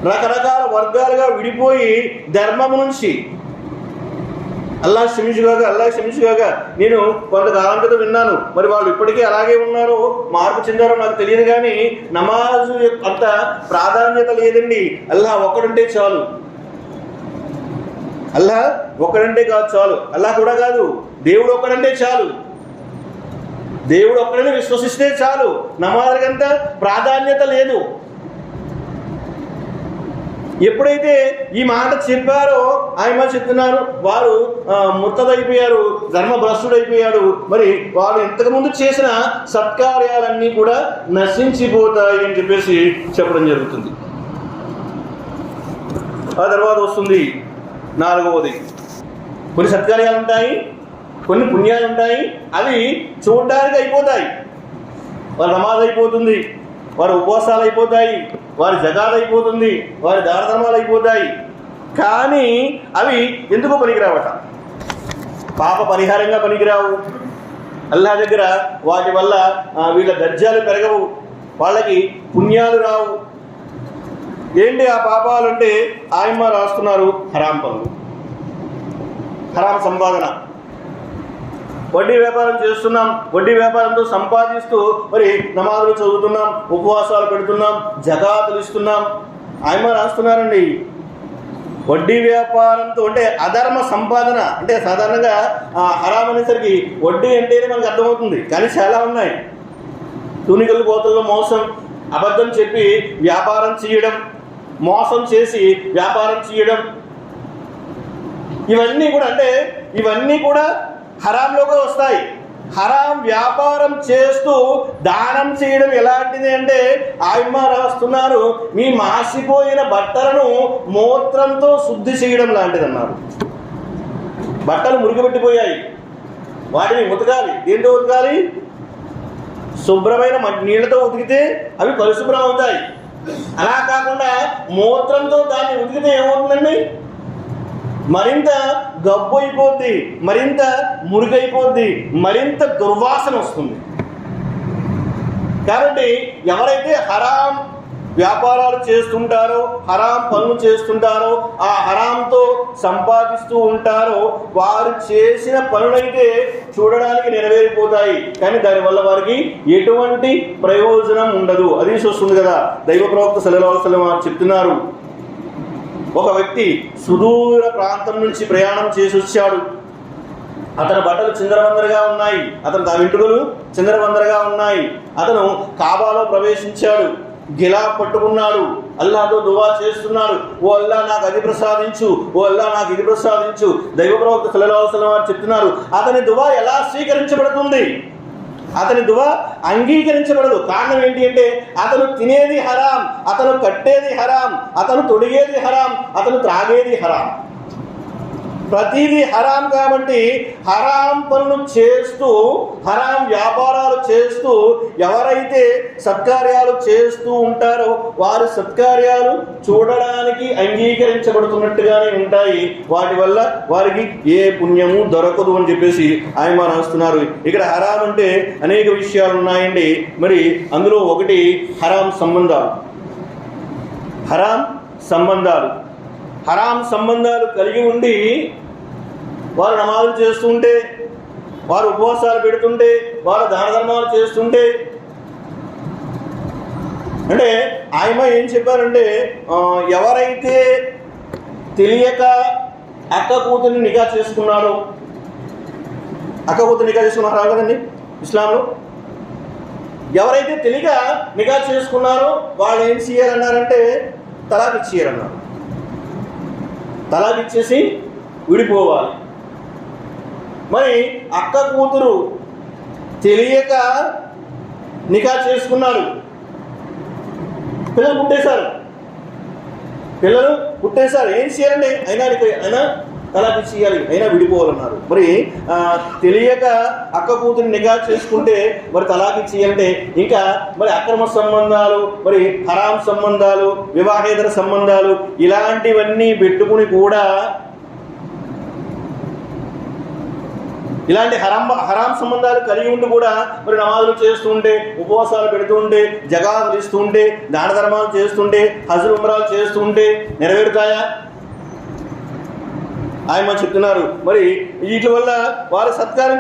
రకరకాల వర్గాలుగా విడిపోయి ధర్మము నుంచి అల్లాహ్ క్షమించుగాక నేను కొంతకాలం క్రితం విన్నాను, మరి వాళ్ళు ఇప్పటికీ అలాగే ఉన్నారో మార్పు చెందారో నాకు తెలియదు, కానీ నమాజ్ అంత ప్రాధాన్యత లేదండి. అల్లాహ్ ఒక్కడుంటే చాలు, అల్లాహ్ ఒక్కడంటే కాదు చాలు, అల్లాహ్ కూడా కాదు, దేవుడు ఒక్కడంటే చాలు, దేవుడు ఒక్కడని విశ్వసిస్తే చాలు. నమాజ్కంత ప్రాధాన్యత లేదు. ఎప్పుడైతే ఈ మాట చెప్పారో ఆయన చెప్తున్నారు వారు ముత్తదైపోయారు, ధర్మభ్రష్టుడైపోయాడు. మరి వారు ఇంతకుముందు చేసిన సత్కార్యాలన్నీ కూడా నశించిపోతాయి అని చెప్పేసి చెప్పడం జరుగుతుంది. ఆ తర్వాత వస్తుంది నాలుగవది, కొన్ని సత్కార్యాలు ఉంటాయి, కొన్ని పుణ్యాలు ఉంటాయి, అవి చూడడానికి అయిపోతాయి. వారి నమాజ్ అయిపోతుంది, వారి ఉపవాసాలు అయిపోతాయి, వారి జకాత్ అయిపోతుంది, వారి దాన ధర్మాలు అయిపోతాయి. కానీ అవి ఎందుకు పనికిరావట? పాప పరిహారంగా పనికిరావు. అల్లా దగ్గర వాటి వల్ల వీళ్ళ దర్జాలు పెరగవు, వాళ్ళకి పుణ్యాలు రావు. ఏంటి ఆ పాపాలు అంటే ఆయమ్మ రాస్తున్నారు హరాం పనులు, హరాం సంపాదన. వడ్డీ వ్యాపారం చేస్తున్నాం, వడ్డీ వ్యాపారంతో సంపాదిస్తూ మరి నమాజులు చదువుతున్నాం, ఉపవాసాలు పెడుతున్నాం, జకాతులు ఇస్తున్నాం. ఆయమ్మ రాస్తున్నారండి. వడ్డీ వ్యాపారంతో అంటే అధర్మ సంపాదన అంటే సాధారణంగా హరాం అనేసరికి వడ్డీ అంటేనే మనకు అర్థమవుతుంది, కానీ చాలా ఉన్నాయి. తూనికలు కోతల్లో మోసం, అబద్ధం చెప్పి వ్యాపారం చేయడం, మోసం చేసి వ్యాపారం చేయడం, ఇవన్నీ కూడా హరాంలోకి వస్తాయి. హరాం వ్యాపారం చేస్తూ దానం చేయడం ఎలాంటిది అంటే ఆయమ్మ రాస్తున్నారు, మీ మాసిపోయిన బట్టలను మూత్రంతో శుద్ధి చేయడం లాంటిది అన్నారు. బట్టలు మురిగిపెట్టిపోయాయి, వాటిని ఉతకాలి. దేంతో ఉతకాలి? శుభ్రమైన నీళ్లతో ఉతికితే అవి పరిశుభ్రం అవుతాయి. అలా కాకుండా మూత్రంతో దాన్ని ఉతికితే ఏమవుతుందండి? మరింత గబ్బు అయిపోద్ది, మరింత మురుగైపోద్ది, మరింత దుర్వాసన వస్తుంది. కాబట్టి ఎవరైతే హరాం వ్యాపారాలు చేస్తుంటారో, హరాం పనులు చేస్తుంటారో, ఆ హరాంతో సంపాదిస్తూ ఉంటారో, వారు చేసిన పనులైతే చూడడానికి నెరవేరిపోతాయి, కానీ దానివల్ల వారికి ఎటువంటి ప్రయోజనం ఉండదు. అది చూస్తుంది కదా, దైవ ప్రవక్త సల్లల్లాహు అలైహి వసల్లం వారు చెప్తున్నారు, ఒక వ్యక్తి సుదూర ప్రాంతం నుంచి ప్రయాణం చేసి వచ్చాడు. అతని బట్టలు చిందరవందరగా ఉన్నాయి, అతని వెంట్రుకలు చిందరవందరగా ఉన్నాయి. అతను కాబాలో ప్రవేశించాడు, గిలా పట్టుకున్నాడు, అల్లాతో దువా చేస్తున్నాడు, ఓ అల్లా నాకు అది ప్రసాదించు, ఓ అల్లా నాకు ఇది ప్రసాదించు. దైవ ప్రవక్త సల్లల్లాహు అలైహి వసల్లం వారు చెప్తున్నారు, అతని దువా ఎలా స్వీకరించబడుతుంది? అతని దువా అంగీకరించబడదు. కారణం ఏంటి అంటే అతను తినేది హరాం, అతను కట్టేది హరాం, అతను తొడిగేది హరాం, అతను త్రాగేది హరాం. ప్రతిదీ హరాం. కాబట్టి హరాం పనులు చేస్తూ, హరాం వ్యాపారాలు చేస్తూ ఎవరైతే సత్కార్యాలు చేస్తూ ఉంటారో వారి సత్కార్యాలు చూడడానికి అంగీకరించబడుతున్నట్టుగానే ఉంటాయి. వాటి వల్ల వారికి ఏ పుణ్యము దొరకదు అని చెప్పేసి ఆయన రాస్తున్నారు. ఇక్కడ హరాం అంటే అనేక విషయాలు ఉన్నాయండి. మరి అందులో ఒకటి హరాం సంబంధాలు. హరాం సంబంధాలు కలిగి ఉండి వారు నమాజులు చేస్తుంటే, వారు ఉపవాసాలు పెడుతుంటే, వారు దాన ధర్మాలు చేస్తుంటే, అంటే ఆయమ్మ ఏం చెప్పారంటే ఎవరైతే తెలియక అక్క కూతురిని నికా చేసుకున్నారో, అక్క కూతురు నికా చేసుకున్నారా కదండి ఇస్లాంలో, ఎవరైతే తెలియక నికా చేసుకున్నారో వాళ్ళు ఏం చేయాలన్నారంటే తలాక్ ఇచ్చేయాలన్నారు. తలాక్ ఇచ్చేసి విడిపోవాలి. మరి అక్క కూతురు తెలియక నికా చేసుకున్నాడు, పిల్లలు పుట్టేశారు, ఏం చేయాలండి? అయినా తలాక్ ఇచ్చేయాలి, అయినా విడిపోవాలన్నారు. మరి తెలియక అక్క కూతురు నికా చేసుకుంటే మరి తలాక్ ఇచ్చేయాలంటే ఇంకా మరి అక్రమ సంబంధాలు, మరి హరాం సంబంధాలు, వివాహేతర సంబంధాలు ఇలాంటివన్నీ పెట్టుకుని కూడా, ఇలాంటి హరాం సంబంధాలు కలిగి ఉండి కూడా మరి నమాజులు చేస్తూ ఉంటే, ఉపవాసాలు పెడుతూ ఉంటే, జకాతులు ఇస్తూ ఉంటే, దాన ధర్మాలు చేస్తుంటే, హజ్ ఉమ్రాలు చేస్తూ ఉంటే నెరవేరుతాయా? ఆయన చెప్తున్నారు. మరి వీటి వల్ల వారి సత్కారం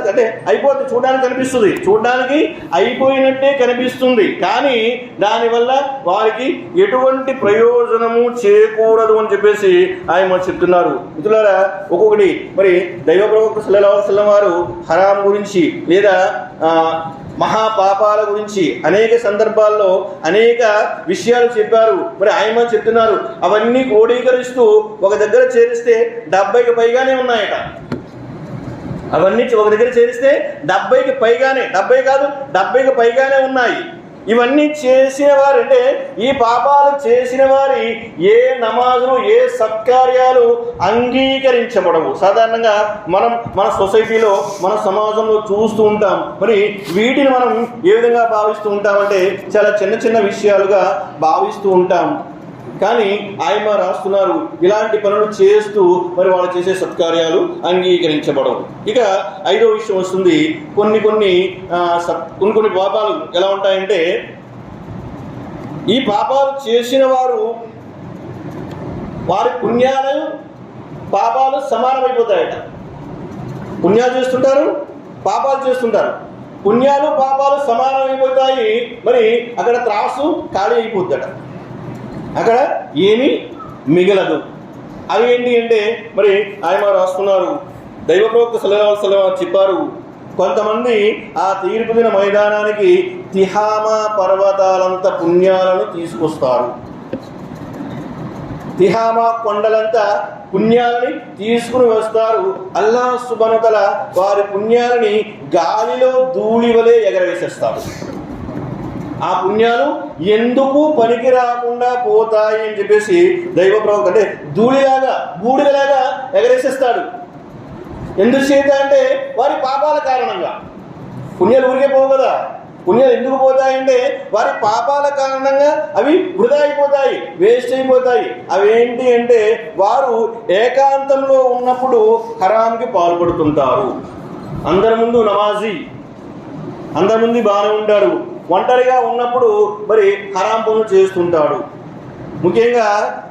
అంటే అయిపోతే చూడడానికి అయిపోయినట్టే కనిపిస్తుంది, కానీ దానివల్ల వారికి ఎటువంటి ప్రయోజనము చేకూరదు అని చెప్పేసి ఆయన చెప్తున్నారు. మిత్రులారా, ఒక్కొక్కటి మరి దైవ ప్రవక్త సల్లల్లాహు అలైహి వసల్లం వారు హరాం గురించి లేదా మహాపాపాల గురించి అనేక సందర్భాల్లో అనేక విషయాలు చెప్పారు. మరి ఆయన చెప్తున్నారు, అవన్నీ క్రోడీకరిస్తూ ఒక దగ్గర చేరిస్తే 70కి పైగానే ఉన్నాయట. అవన్నీ ఒక దగ్గర చేరిస్తే 70కి పైగానే, 70 కాదు 70కి పైగానే ఉన్నాయి. ఇవన్నీ చేసిన వారు అంటే ఈ పాపాలు చేసిన వారి ఏ నమాజులు ఏ సత్కార్యాలు అంగీకరించబడవు. సాధారణంగా మన సొసైటీలో మన సమాజంలో చూస్తూ ఉంటాం. మరి వీటిని మనం ఏ విధంగా భావిస్తూ ఉంటామంటే చాలా చిన్న చిన్న విషయాలుగా భావిస్తూ ఉంటాం. కానీ ఆయమ రాస్తున్నారు, ఇలాంటి పనులు చేస్తూ మరి వాళ్ళు చేసే సత్కార్యాలు అంగీకరించబడవు. ఇక 5వ విషయం వస్తుంది. కొన్ని పాపాలు ఎలా ఉంటాయంటే ఈ పాపాలు చేసిన వారి పుణ్యాలు పాపాలు సమానమైపోతాయట. పుణ్యాలు చేస్తుంటారు, పాపాలు చేస్తుంటారు. పుణ్యాలు పాపాలు సమానమైపోతాయి. మరి అక్కడ త్రాసు ఖాళీ అయిపోద్దట, అక్కడ ఏమీ మిగలదు. అవి ఏంటి అంటే మరి ఆయన రాస్తున్నారు, దైవ ప్రవక్త సల్లల్లాహు అలైహి వసల్లం చెప్పారు, కొంతమంది ఆ తీర్పు దిన మైదానానికి తిహామా పర్వతాలంత పుణ్యాలను తీసుకొస్తారు. తిహామా కొండలంతా పుణ్యాలని తీసుకుని వస్తారు. అల్లాహ్ సుబ్హానహు వ తఆలా వారి పుణ్యాలని గాలిలో ధూళి వలె ఎగరవేసేస్తారు. ఆ పుణ్యాలు ఎందుకు పనికి రాకుండా పోతాయి అని చెప్పేసి దైవ ప్రవక్త అంటే ధూళిలాగా బూడిదలాగా ఎగరేసేస్తాడు. ఎందుచేత అంటే వారి పాపాల కారణంగా. పుణ్యాలు ఊరికే పోవు కదా. పుణ్యాలు ఎందుకు పోతాయంటే వారి పాపాల కారణంగా అవి వృధా అయిపోతాయి, వేస్ట్ అయిపోతాయి. అవి ఏంటి అంటే వారు ఏకాంతంలో ఉన్నప్పుడు హరాంకి పాల్పడుతుంటారు. అందరి ముందు నమాజీ, అందరి ముందు బాగానే ఉంటాడు, ఒంటరిగా ఉన్నప్పుడు మరి హరాం పనులు చేస్తుంటాడు. ముఖ్యంగా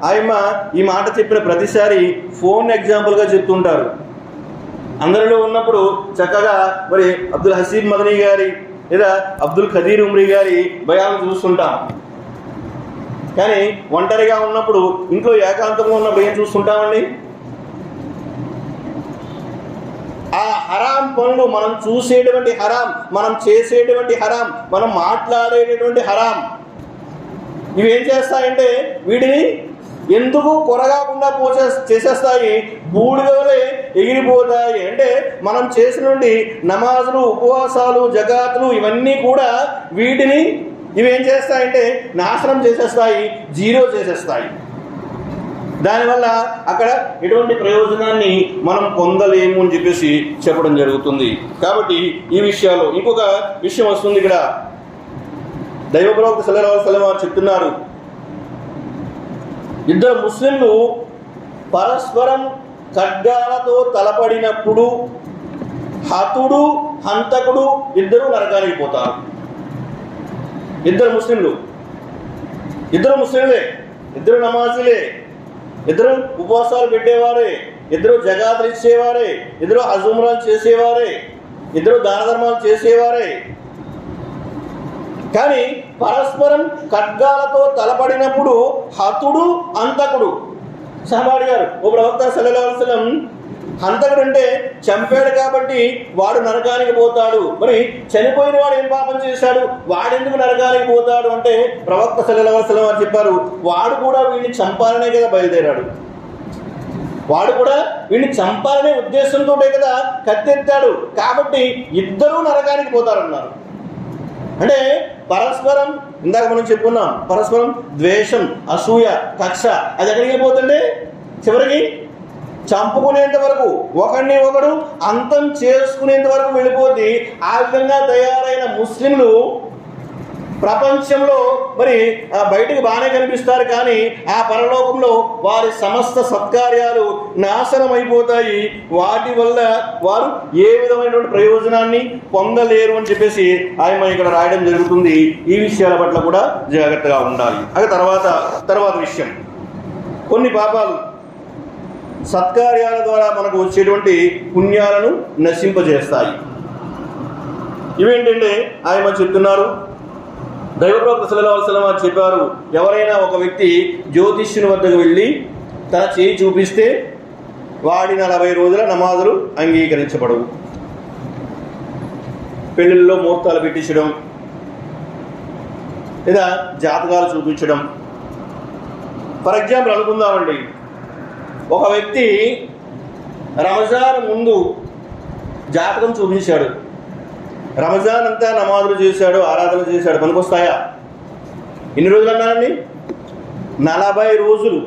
ఆయమ్మ ఈ మాట చెప్పిన ప్రతిసారి ఫోన్ ఎగ్జాంపుల్గా చెప్తుంటారు. అందరిలో ఉన్నప్పుడు చక్కగా మరి అబ్దుల్ హసీబ్ మదనీ గారి లేదా అబ్దుల్ ఖదీర్ ఉమ్రీ గారి బయాను చూస్తుంటాం. కానీ ఒంటరిగా ఉన్నప్పుడు, ఇంట్లో ఏకాంతంగా ఉన్నప్పుడు ఏం చూస్తుంటామండి? ఆ హరాం పనులు, మనం చూసేటువంటి హరాం, మనం చేసేటువంటి హరాం, మనం మాట్లాడేటటువంటి హరాం, ఇవేం చేస్తాయంటే వీటిని ఎందుకు కొరగాకుండా చేసేస్తాయి, బూడిదలే ఎగిరిపోతాయి. అంటే మనం చేసినటువంటి నమాజులు, ఉపవాసాలు, జకాతులు ఇవన్నీ కూడా ఇవేం చేస్తాయంటే నాశనం చేసేస్తాయి, జీరో చేసేస్తాయి. దానివల్ల అక్కడ ఎటువంటి ప్రయోజనాన్ని మనం పొందలేము అని చెప్పేసి చెప్పడం జరుగుతుంది. కాబట్టి ఈ విషయాల్లో ఇంకొక విషయం వస్తుంది. ఇక్కడ దైవ ప్రవక్త సల్లల్లాహు అలైహి వసల్లం వారు చెప్తున్నారు, ఇద్దరు ముస్లింలు పరస్పరం ఖడ్గాలతో తలపడినప్పుడు హతుడు హంతకుడు ఇద్దరు నరకానికి పోతారు. ఇద్దరు ముస్లింలే, ఇద్దరు నమాజీలే, ఇద్దరు ఉపవాసాలు పెట్టేవారే, ఇద్దరు జగాతులు ఇచ్చేవారే, ఇద్దరు హజ్ ఉమ్రాలు చేసేవారే, ఇద్దరు దాన ధర్మాలు చేసేవారే. కానీ పరస్పరం ఖడ్గాలతో తలపడినప్పుడు హతుడు హంతకుడు. సహబాడి గారు, ఓ ప్రవక్త సల్లల్లాహు అలైహి వసల్లం, హంతకుడు అంటే చంపాడు కాబట్టి వాడు నరకానికి పోతాడు, మరి చనిపోయిన వాడు ఏం పాపం చేశాడు, వాడెందుకు నరకానికి పోతాడు అంటే ప్రవక్త సల్లల్లాహు అలైహి వసల్లం వారు చెప్పారు, వాడు కూడా వీడిని చంపాలనే కదా బయలుదేరాడు, వాడు కూడా వీడిని చంపాలనే ఉద్దేశంతో కదా కత్తెత్తాడు, కాబట్టి ఇద్దరూ నరకానికి పోతారన్నారు. అంటే పరస్పరం, ఇందాక మనం చెప్పుకున్నాం, పరస్పరం ద్వేషం, అసూయ, కక్ష, అది ఎక్కడికి పోతుంటే చివరికి చంపుకునేంత వరకు, ఒకడిని ఒకడు అంతం చేసుకునేంత వరకు వెళ్ళిపోద్ది. ఆ విధంగా తయారైన ముస్లింలు ప్రపంచంలో మరి బయటకు బాగానే కనిపిస్తారు, కానీ ఆ పరలోకంలో వారి సమస్త సత్కార్యాలు నాశనం అయిపోతాయి. వాటి వల్ల వారు ఏ విధమైనటువంటి ప్రయోజనాన్ని పొందలేరు అని చెప్పేసి ఆయన ఇక్కడ రాయడం జరుగుతుంది. ఈ విషయాల పట్ల కూడా జాగ్రత్తగా ఉండాలి. అది తర్వాత విషయం, కొన్ని పాపాలు సత్కార్యాల ద్వారా మనకు వచ్చేటువంటి పుణ్యాలను నశింపజేస్తాయి. ఇవేంటంటే ఆయన చెప్తున్నారు, దైవ ప్రవక్త సల్లల్లాహు అలైహి వసల్లం చెప్పారు, ఎవరైనా ఒక వ్యక్తి జ్యోతిష్యుని వద్దకు వెళ్ళి తన చేయి చూపిస్తే వాడి 40 రోజుల నమాజులు అంగీకరించబడవు. పెళ్ళిళ్ళలో ముహూర్తాలు పెట్టించడం లేదా జాతకాలు చూపించడం. ఫర్ ఎగ్జాంపుల్ అనుకుందామండి, ఒక వ్యక్తి రంజాన్ ముందు జాతకం చూపించాడు, రంజాన్ అంతా నమాజులు చేశాడు, ఆరాధన చేశాడు, పనికొస్తాయా? ఎన్ని రోజులు అన్నారండి? 40 రోజులు.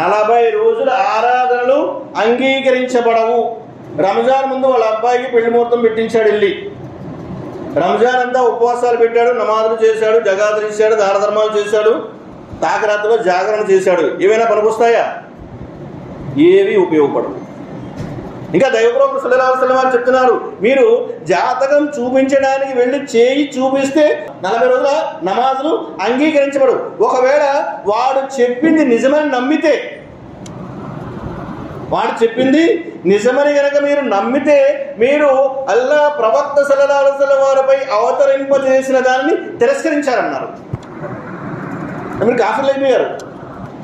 40 రోజుల ఆరాధనలు అంగీకరించబడవు. రంజాన్ ముందు వాళ్ళ అబ్బాయికి పెళ్లి ముహూర్తం పెట్టించాడు వెళ్ళి. రంజాన్ అంతా ఉపవాసాలు పెట్టాడు, నమాజులు చేశాడు, జగాతులు ఇచ్చాడు, దాన ధర్మాలు చేశాడు, తాకరాత్రిలో జాగరణ చేశాడు. ఏవైనా పనికొస్తాయా? ఏవి ఉపయోగపడవు. ఇంకా దైవప్రవక్త సల్లల్లాహు అలైహి వసల్లం చెప్తున్నారు, మీరు జాతకం చూపించడానికి వెళ్ళి చేయి చూపిస్తే 40 రోజుల నమాజులు అంగీకరించబడు. ఒకవేళ వాడు చెప్పింది నిజమని నమ్మితే, వాడు చెప్పింది నిజమని కనుక మీరు నమ్మితే, మీరు అల్లా ప్రవక్త సల్లల్లాహు అలైహి వసల్లం వారిపై అవతరింపజేసిన దానిని తిరస్కరించారన్నారు. మీరు కాఫీలు అయిపోయారు,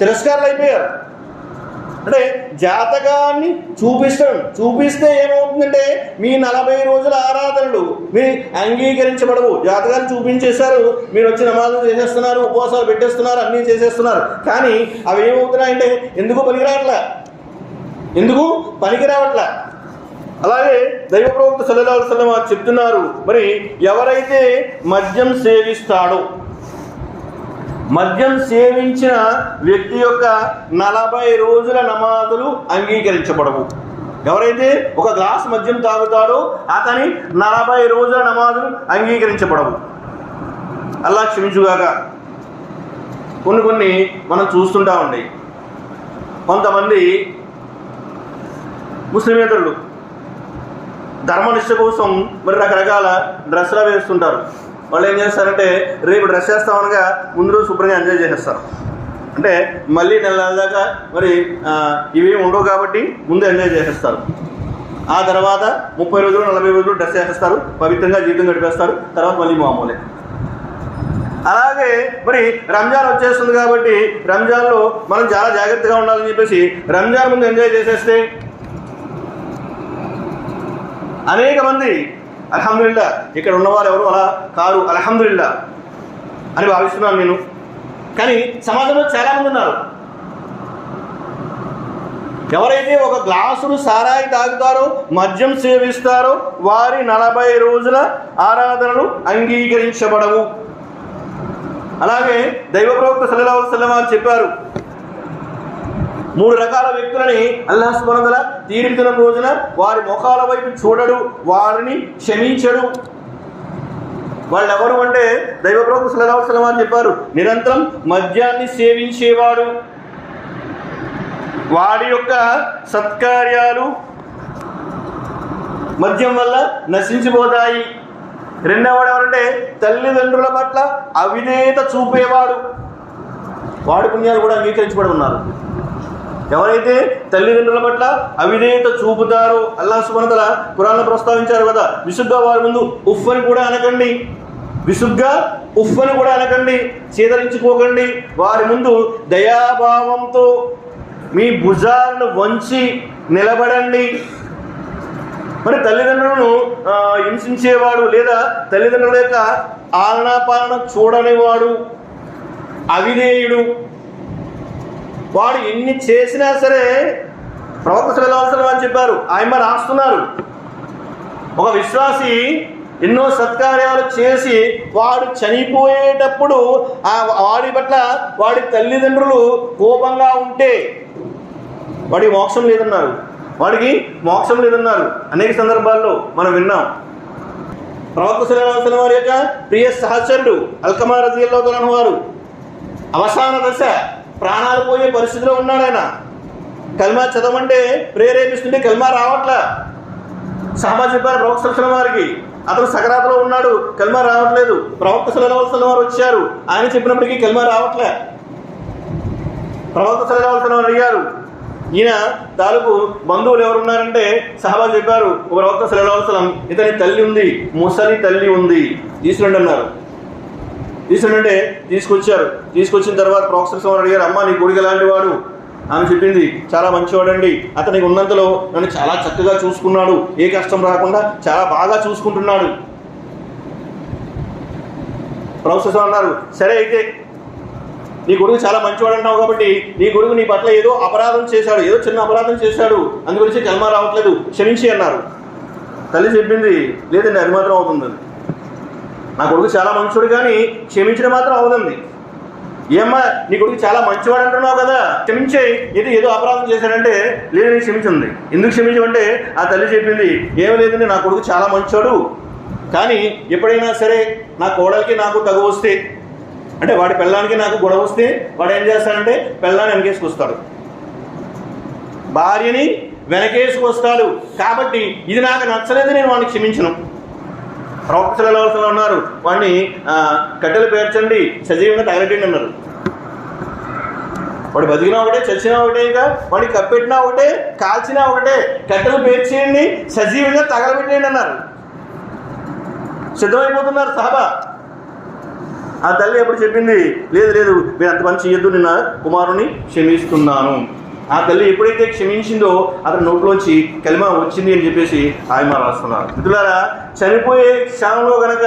తిరస్కారాలు అయిపోయారు. అంటే జాతకాన్ని చూపిస్తే ఏమవుతుందంటే మీ 40 రోజుల ఆరాధనలు మీరు అంగీకరించబడవు. జాతకాన్ని చూపించేశారు, మీరు వచ్చి నమాజులు చేసేస్తున్నారు, ఉపవాసాలు పెట్టేస్తున్నారు, అన్నీ చేసేస్తున్నారు. కానీ అవి ఏమవుతున్నాయంటే ఎందుకు పనికిరావట్లా. అలాగే దైవ ప్రవక్త సల్లల్లాహు అలైహి వసల్లం చెప్తున్నారు, మరి ఎవరైతే మద్యం సేవిస్తాడో, మద్యం సేవించిన వ్యక్తి యొక్క 40 రోజుల నమాజులు అంగీకరించబడవు. ఎవరైతే ఒక గ్లాస్ మద్యం తాగుతాడో అతని 40 రోజుల నమాజులు అంగీకరించబడవు. అల్లాహ్ క్షమించుగాక. కొన్ని మనం చూస్తుంటా ఉండే కొంతమంది ముస్లిమేతరులు ధర్మనిష్ట కోసం మరి రకరకాల డ్రెస్సులు వేస్తుంటారు. వాళ్ళు ఏం చేస్తారంటే, రేపు డ్రెస్ చేస్తామనగా ముందు రోజు శుభ్రంగా ఎంజాయ్ చేసేస్తారు. అంటే మళ్ళీ నెల దాకా మరి ఇవి ఉండవు కాబట్టి ముందు ఎంజాయ్ చేసేస్తారు. ఆ తర్వాత 30 రోజులు 40 రోజులు డ్రెస్ చేసేస్తారు, పవిత్రంగా జీవితం గడిపేస్తారు. తర్వాత మళ్ళీ మామూలే. అలాగే మరి రంజాన్ వచ్చేస్తుంది కాబట్టి రంజాన్లో మనం చాలా జాగ్రత్తగా ఉండాలని చెప్పేసి రంజాన్ ముందు ఎంజాయ్ చేసేస్తే అనేక మంది అల్హమ్దులిల్లా, ఇక్కడ ఉన్నవారు ఎవరు అలా కాదు, అల్హమ్దులిల్లా అని భావిస్తున్నాను నేను. కానీ సమాజంలో చాలామంది ఉన్నారు, ఎవరైతే ఒక గ్లాసులు సారాయి తాగుతారో, మద్యం సేవిస్తారో వారి 40 రోజుల ఆరాధనలు అంగీకరించబడవు. అలాగే దైవ ప్రవక్త సల్లల్లాహు అలైహి వసల్లం చెప్పారు, 3 రకాల వ్యక్తులని అల్లాహ్ సుబ్హానహు వ తఆలా తీర్పు దినం రోజున వారి ముఖాల వైపు చూడడు, వారిని క్షమించడు. వాళ్ళు ఎవరు అంటే దైవ ప్రవక్త సల్లల్లాహు అలైహి వసల్లం చెప్పారు, నిరంతరం మద్యాన్ని సేవించేవాడు, వాడి యొక్క సత్కార్యాలు మద్యం వల్ల నశించిపోతాయి. రెండవడు ఎవరంటే తల్లిదండ్రుల పట్ల అవిధేయత చూపేవాడు, వాడి పుణ్యాలు కూడా అంగీకరించబడి ఉన్నారు. ఎవరైతే తల్లిదండ్రుల పట్ల అవిధేయత చూపుతారో, అల్లాహ్ సుబ్హానహు వ తఆలా ఖురాన్లో ప్రస్తావించారు కదా, విసుగ్గా వారి ముందు ఉఫ్ అని కూడా అనకండి, చేదరించుకోకండి. వారి ముందు దయాభావంతో మీ భుజాలను వంచి నిలబడండి. మరి తల్లిదండ్రులను హింసించేవాడు లేదా తల్లిదండ్రుల యొక్క ఆలనాపాలన చూడనివాడు, అవిధేయుడు, వాడు ఎన్ని చేసినా సరే ప్రవక్త సల్లల్లాహు అలైహి వసల్లం చెప్పారు, ఆయన రాస్తున్నారు, ఒక విశ్వాసి ఎన్నో సత్కార్యాలు చేసి వాడు చనిపోయేటప్పుడు వాడి పట్ల వాడి తల్లిదండ్రులు కోపంగా ఉంటే వాడికి మోక్షం లేదన్నారు. అనేక సందర్భాల్లో మనం విన్నాం. ప్రవక్త సల్లల్లాహు అలైహి వసల్లం వారి యొక్క ప్రియ సహచరుడు అల్కమా రజియల్లాహు తఆలా అన్హు వారు అవసాన దశ, ప్రాణాలు పోయే పరిస్థితిలో ఉన్నాడు. ఆయన కల్మా చదవమంటే ప్రేరేపిస్తుంటే కల్మా రావట్లా. సహాబా చెప్పారు ప్రవక్త సల్లల్లాహు అలైహి వసల్లం వారికి, అతను సకరాతలో ఉన్నాడు, కల్మా రావట్లేదు. ప్రవక్త సల్లల్లాహు అలైహి వసల్లం వారు వచ్చారు, ఆయన చెప్పినప్పటికీ కల్మా రావట్లే. ప్రవక్త సల్లల్లాహు అలైహి వసల్లం అడిగారు, ఈయన తాలూకు బంధువులు ఎవరున్నారంటే సహాబా చెప్పారు, ప్రవక్త సల్లల్లాహు అలైహి వసల్లం ఇతని తల్లి ఉంది, ముసలి తల్లి ఉంది, తీసుకురండి అన్నారు. తీసుకురంటే తీసుకొచ్చారు. తీసుకొచ్చిన తర్వాత ప్రవక్త సల్లల్లాహు అలైహి వసల్లం అడిగారు, అమ్మ నీ కొడుకు ఎలాంటి వాడు? ఆమె చెప్పింది, చాలా మంచివాడండి, అతనికి ఉన్నంతలో నన్ను చాలా చక్కగా చూసుకున్నాడు, ఏ కష్టం రాకుండా చాలా బాగా చూసుకుంటున్నాడు. ప్రవక్త సల్లల్లాహు అన్నారు, సరే అయితే నీ కొడుకు చాలా మంచివాడు అంటావు కాబట్టి నీ కొడుకు నీ పట్ల ఏదో చిన్న అపరాధం చేశాడు, అందు గురించి కల్మా రావట్లేదు, క్షమించి అన్నారు. తల్లి చెప్పింది, లేదండి అది మాత్రం అవుతుందని. నా కొడుకు చాలా మంచివాడు కానీ క్షమించడం మాత్రం అవుతుంది. ఏమ్మా నీ కొడుకు చాలా మంచివాడు అంటున్నావు కదా, క్షమించే, ఏదో అపరాధం చేశాడంటే లేదని క్షమించింది. ఎందుకు క్షమించమంటే ఆ తల్లి చెప్పింది, ఏమీ లేదండి నా కొడుకు చాలా మంచివాడు, కానీ ఎప్పుడైనా సరే నా కోడలికి నాకు తగు వస్తే, అంటే వాడి పెళ్ళానికి నాకు గొడవ వస్తే వాడు ఏం చేస్తాడంటే పెళ్ళాన్ని వెనకేసుకొస్తాడు, భార్యని వెనకేసుకొస్తాడు. కాబట్టి ఇది నాకు నచ్చలేదు, నేను వాడిని క్షమించను. ప్రవక్త సల్లల్లాహు అలైహి వసల్లం అన్నారు, వాడిని కట్టెలు పేర్చండి, సజీవంగా తగలెట్టండి అన్నారు. వాడు బతికినా ఒకటే, చచ్చినా ఒకటే, ఇంకా వాడిని కప్పెట్టినా ఒకటే, కాల్చినా ఒకటే, కట్టెలు పేర్చేయండి, సజీవంగా తగలబెట్టేయండి అన్నారు. సిద్ధమైపోతున్నారు సహబా. ఆ తల్లి ఎప్పుడు చెప్పింది, లేదు మీరు అంత పని చేయొద్దు, నిన్న కుమారుని క్షమిస్తున్నాను. ఆ తల్లి ఎప్పుడైతే క్షమించిందో అతని నోట్లోంచి కలిమా వచ్చింది అని చెప్పేసి ఆయన రాస్తున్నారు. మిత్రులారా, చనిపోయే క్షణంలో కనుక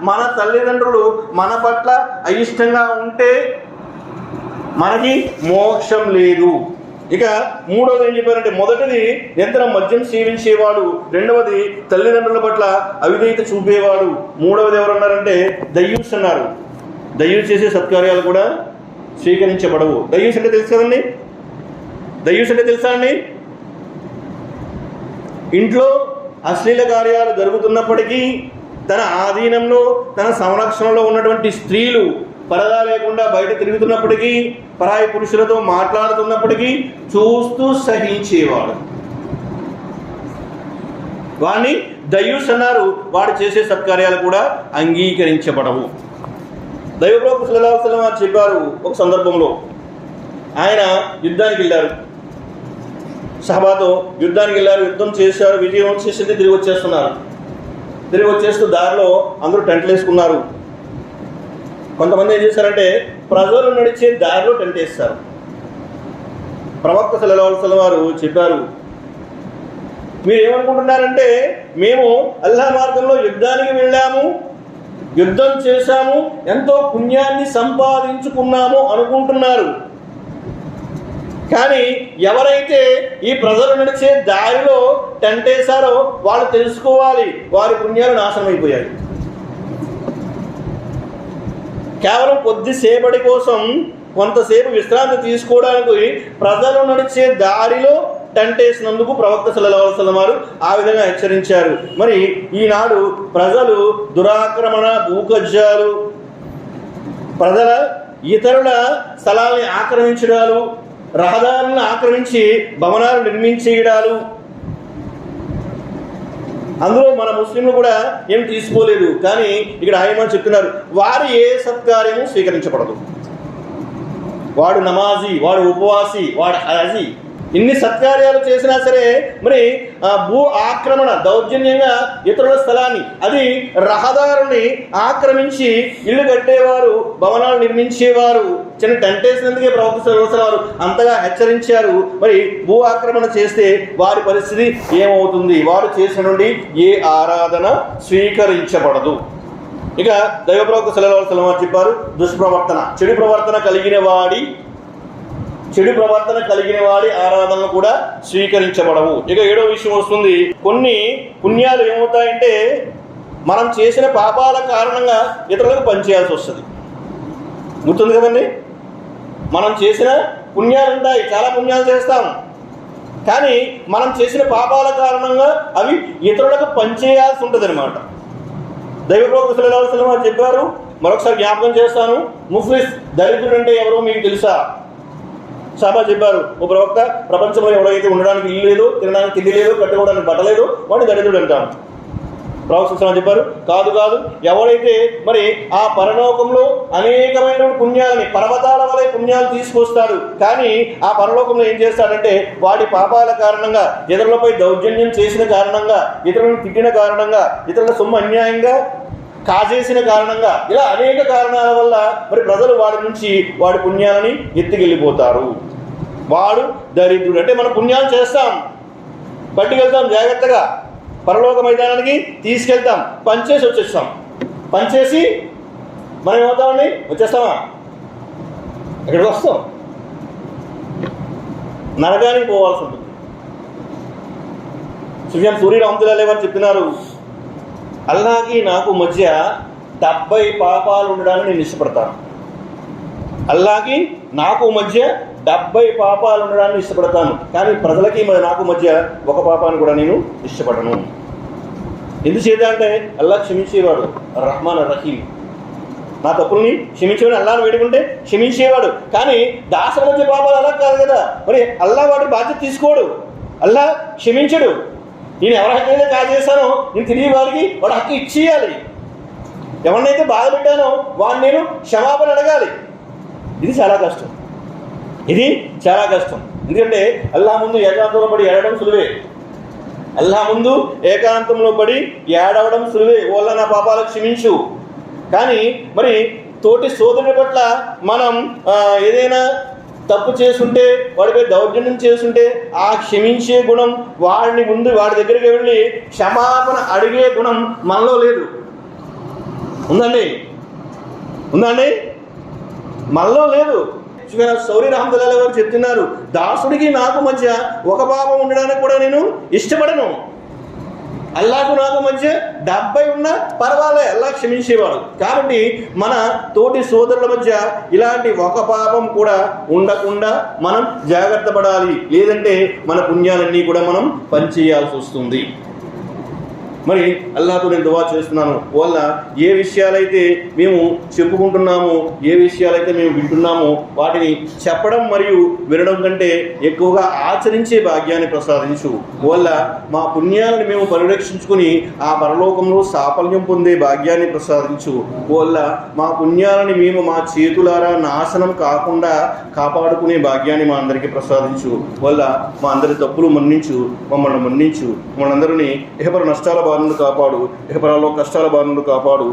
మన తల్లిదండ్రులు మన పట్ల అయిష్టంగా ఉంటే మనకి మోక్షం లేదు. ఇక మూడవది ఏం చెప్పారంటే, మొదటిది నిరంతరం మద్యం సేవించేవాడు, రెండవది తల్లిదండ్రుల పట్ల అవిధేయత చూపేవాడు, మూడవది ఎవరన్నారంటే దయ్యూస్ అన్నారు. దయ్యూస్ చేసే సత్కార్యాలు కూడా స్వీకరించబడవు. దయ్యూస్ అంటే తెలుసు కదండి, దయ్యూస్ అంటే తెలుసా అండి? ఇంట్లో అశ్లీల కార్యాలు జరుగుతున్నప్పటికీ తన ఆధీనంలో తన సంరక్షణలో ఉన్నటువంటి స్త్రీలు పరదా లేకుండా బయట తిరుగుతున్నప్పటికీ, పరాయి పురుషులతో మాట్లాడుతున్నప్పటికీ చూస్తూ సహించేవాడు, వాడిని దయ్యూస్ అన్నారు. వాడు చేసే సత్కార్యాలు కూడా అంగీకరించబడవు. దైవ ప్రవక్త సల్లల్లాహు అలైహి వసల్లం చెప్పారు, ఒక సందర్భంలో ఆయన యుద్ధానికి వెళ్ళారు, సహబాతో యుద్ధానికి వెళ్ళారు, యుద్ధం చేశారు, విజయం వచ్చేసింది, తిరిగి వచ్చేస్తున్నారు. తిరిగి వచ్చేస్తూ దారిలో అందరూ టెంట్లు వేసుకున్నారు. కొంతమంది ఏం చేశారంటే ప్రజలు నడిచే దారిలో టెంట్ వేస్తారు. ప్రవక్త సల్లల్లాహు అలైహి వసల్లం వారు చెప్పారు, మీరు ఏమనుకుంటున్నారంటే మేము అల్లాహ్ మార్గంలో యుద్ధానికి వెళ్ళాము, యుద్ధం చేశాము, ఎంతో పుణ్యాన్ని సంపాదించుకున్నాము అనుకుంటున్నారు. కానీ ఎవరైతే ఈ ప్రజలు నడిచే దారిలో టెంట్ వేశారో వాళ్ళు తెలుసుకోవాలి, వారి పుణ్యాలు నాశనం అయిపోయాయి. కేవలం కొద్దిసేపటి కోసం, కొంతసేపు విశ్రాంతి తీసుకోవడానికి ప్రజలు నడిచే దారిలో టెంట్ వేసినందుకు ప్రవక్త సల్లల్లాహు అలైహి వసల్లం వారు ఆ విధంగా హెచ్చరించారు. మరి ఈనాడు ప్రజలు దురాక్రమణ, భూకబ్జాలు, ప్రజల ఇతరుల స్థలాల్ని ఆక్రమించడాలు, రహదారులను ఆక్రమించి భవనాలు నిర్మించేయడాలు, అందులో మన ముస్లింలు కూడా ఏం తీసుకోలేదు. కానీ ఇక్కడ ఆయన చెప్తున్నారు, వారు ఏ సత్కార్యము స్వీకరించబడదు. వాడు నమాజీ, వాడు ఉపవాసి, వాడు హజీ, ఇన్ని సత్కార్యాలు చేసినా సరే మరి భూ ఆక్రమణ, దౌర్జన్యంగా ఇతరుల స్థలాన్ని, అది రహదారుని ఆక్రమించి ఇల్లు కట్టేవారు, భవనాలు నిర్మించేవారు, చిన్న టెంట్ వేసినందుకే ప్రవక్త సల్లల్లాహు అలైహి వసల్లం అంతగా హెచ్చరించారు. మరి భూ ఆక్రమణ చేస్తే వారి పరిస్థితి ఏమవుతుంది? వారు చేసిన నుండి ఏ ఆరాధన స్వీకరించబడదు. ఇక దైవ ప్రవక్త సల్లల్లాహు అలైహి వసల్లం చెప్పారు, దుష్ప్రవర్తన, చెడు ప్రవర్తన కలిగిన వాడి ఆరాధనలు కూడా స్వీకరించబడవు. ఇక 7వ విషయం వస్తుంది, కొన్ని పుణ్యాలు ఏమవుతాయంటే మనం చేసిన పాపాల కారణంగా ఇతరులకు పనిచేయాల్సి వస్తుంది. గుర్తుంది కదండి, మనం చేసిన పుణ్యాలు ఉంటాయి, చాలా పుణ్యాలు చేస్తాం, కానీ మనం చేసిన పాపాల కారణంగా అవి ఇతరులకు పనిచేయాల్సి ఉంటుంది అనమాట. దైవ ప్రవక్త సల్లల్లాహు అలైహి వసల్లం చెప్పారు, మరొకసారి జ్ఞాపకం చేస్తాను, ముఫ్లిస్, దరిద్రుడు అంటే ఎవరో మీకు తెలుసా? సహబా చెప్పారు, ఓ ప్రవక్త, ప్రపంచంలో ఎవరైతే ఉండడానికి ఇల్లు లేదు, తినడానికి తిండి లేదు, కట్టుకోవడానికి బట్ట లేదు, వాడిని దరిద్రుడు అంటాను. ప్రవక్త చెప్పారు, కాదు, ఎవరైతే మరి ఆ పరలోకంలో అనేకమైన పుణ్యాలని, పర్వతాల వలె పుణ్యాలు తీసుకొస్తాడు, కానీ ఆ పరలోకంలో ఏం చేస్తాడంటే వాడి పాపాల కారణంగా, ఇతరులపై దౌర్జన్యం చేసిన కారణంగా, ఇతరులను తిట్టిన కారణంగా, ఇతరుల సొమ్ము అన్యాయంగా కాజేసిన కారణంగా, ఇలా అనేక కారణాల వల్ల మరి ప్రజలు వాడి నుంచి వాడి పుణ్యాలని ఎత్తుకెళ్ళిపోతారు. వాడు దరిద్రుడు. అంటే మనం పుణ్యాలు చేస్తాం, పట్టుకెళ్తాం, జాగ్రత్తగా పరలోక మైదానానికి తీసుకెళ్తాం, పనిచేసి వచ్చేస్తాం. పనిచేసి మనం ఏమవుతామండి? వచ్చేస్తామా? ఎక్కడికి వస్తాం? నరకానికి పోవాల్సి ఉంటుంది. సుఫియాన్ సూరి రహమతుల్లాహి వారు చెప్తున్నారు, అల్లాహకి నాకు మధ్య 70 పాపాలు ఉండడానికి నేను ఇష్టపడతాను. అల్లాహకి నాకు మధ్య 70 పాపాలు ఉండడానికి ఇష్టపడతాను, కానీ ప్రజలకి నాకు మధ్య ఒక పాపాన్ని కూడా నేను ఇష్టపడను. ఎందుచేత అంటే అల్లాహ్ క్షమించేవాడు, రహ్మాన్ రహీం. నా తప్పుల్ని క్షమించేవాడు, అల్లాహ్ని వేడుకుంటే క్షమించేవాడు. కానీ దాసుల మధ్య పాపాలు అలా కాదు కదా. మరి అల్లాహ్ వాడి బాధ్యత తీసుకోడు, అల్లాహ్ క్షమించడు. నేను ఎవరికైతే కాజేస్తానో నేను తిరిగి వాడికి వాడు హక్కు ఇచ్చేయాలి. ఎవరినైతే బాధ పెట్టానో వాడిని నేను క్షమాపణ అడగాలి. ఇది చాలా కష్టం, ఇది చాలా కష్టం. ఎందుకంటే అల్లాహ్ ముందు ఏకాంతంలో పడి ఏడవడం సులువే, అల్లాహ్ ముందు ఏకాంతంలో పడి ఏడవడం సులువే, ఓళ్ళ నా పాపాలకు క్షమించు. కానీ మరి తోటి సోదరుని పట్ల మనం ఏదైనా తప్పు చేస్తుంటే, వాడిపై దౌర్జన్యం చేస్తుంటే ఆ క్షమించే గుణం, వాడిని ముందు వాడి దగ్గరికి వెళ్ళి క్షమాపణ అడిగే గుణం మనలో లేదు. ఉందండి, ఉందండి, మనలో లేదు. సౌరి రహమతుల్లాహి వారు చెప్తున్నారు, దాసుడికి నాకు మధ్య ఒక పాపం ఉండడానికి కూడా నేను ఇష్టపడను. అల్లాహకు నాకు మధ్య 70 ఉన్నా పర్వాలే, అల్లాహ్ క్షమించేవాడు. కాబట్టి మన తోటి సోదరుల మధ్య ఇలాంటి ఒక పాపం కూడా ఉండకుండా మనం జాగ్రత్త పడాలి. లేదంటే మన పుణ్యాలన్నీ కూడా మనం పనిచేయాల్సి వస్తుంది. మరి అల్లాహతో నేను దువా చేస్తున్నాను, వల్ల ఏ విషయాలైతే మేము చెప్పుకుంటున్నామో, ఏ విషయాలైతే మేము వింటున్నామో వాటిని చెప్పడం మరియు వినడం కంటే ఎక్కువగా ఆచరించే భాగ్యాన్ని ప్రసాదించు. వల్ల మా పుణ్యాలను మేము పరిరక్షించుకుని ఆ పరలోకంలో సాఫల్యం పొందే భాగ్యాన్ని ప్రసాదించు. వల్ల మా పుణ్యాలని మేము మా చేతులారా నాశనం కాకుండా కాపాడుకునే భాగ్యాన్ని మా అందరికీ ప్రసాదించు. వల్ల మా అందరి తప్పులు మన్నించు, మమ్మల్ని మన్నించు. మనందరినీ ఇహపర నష్టాల బారి నుండి కాపాడు, ఇహపరాల్లో కష్టాల బారి నుండి కాపాడు.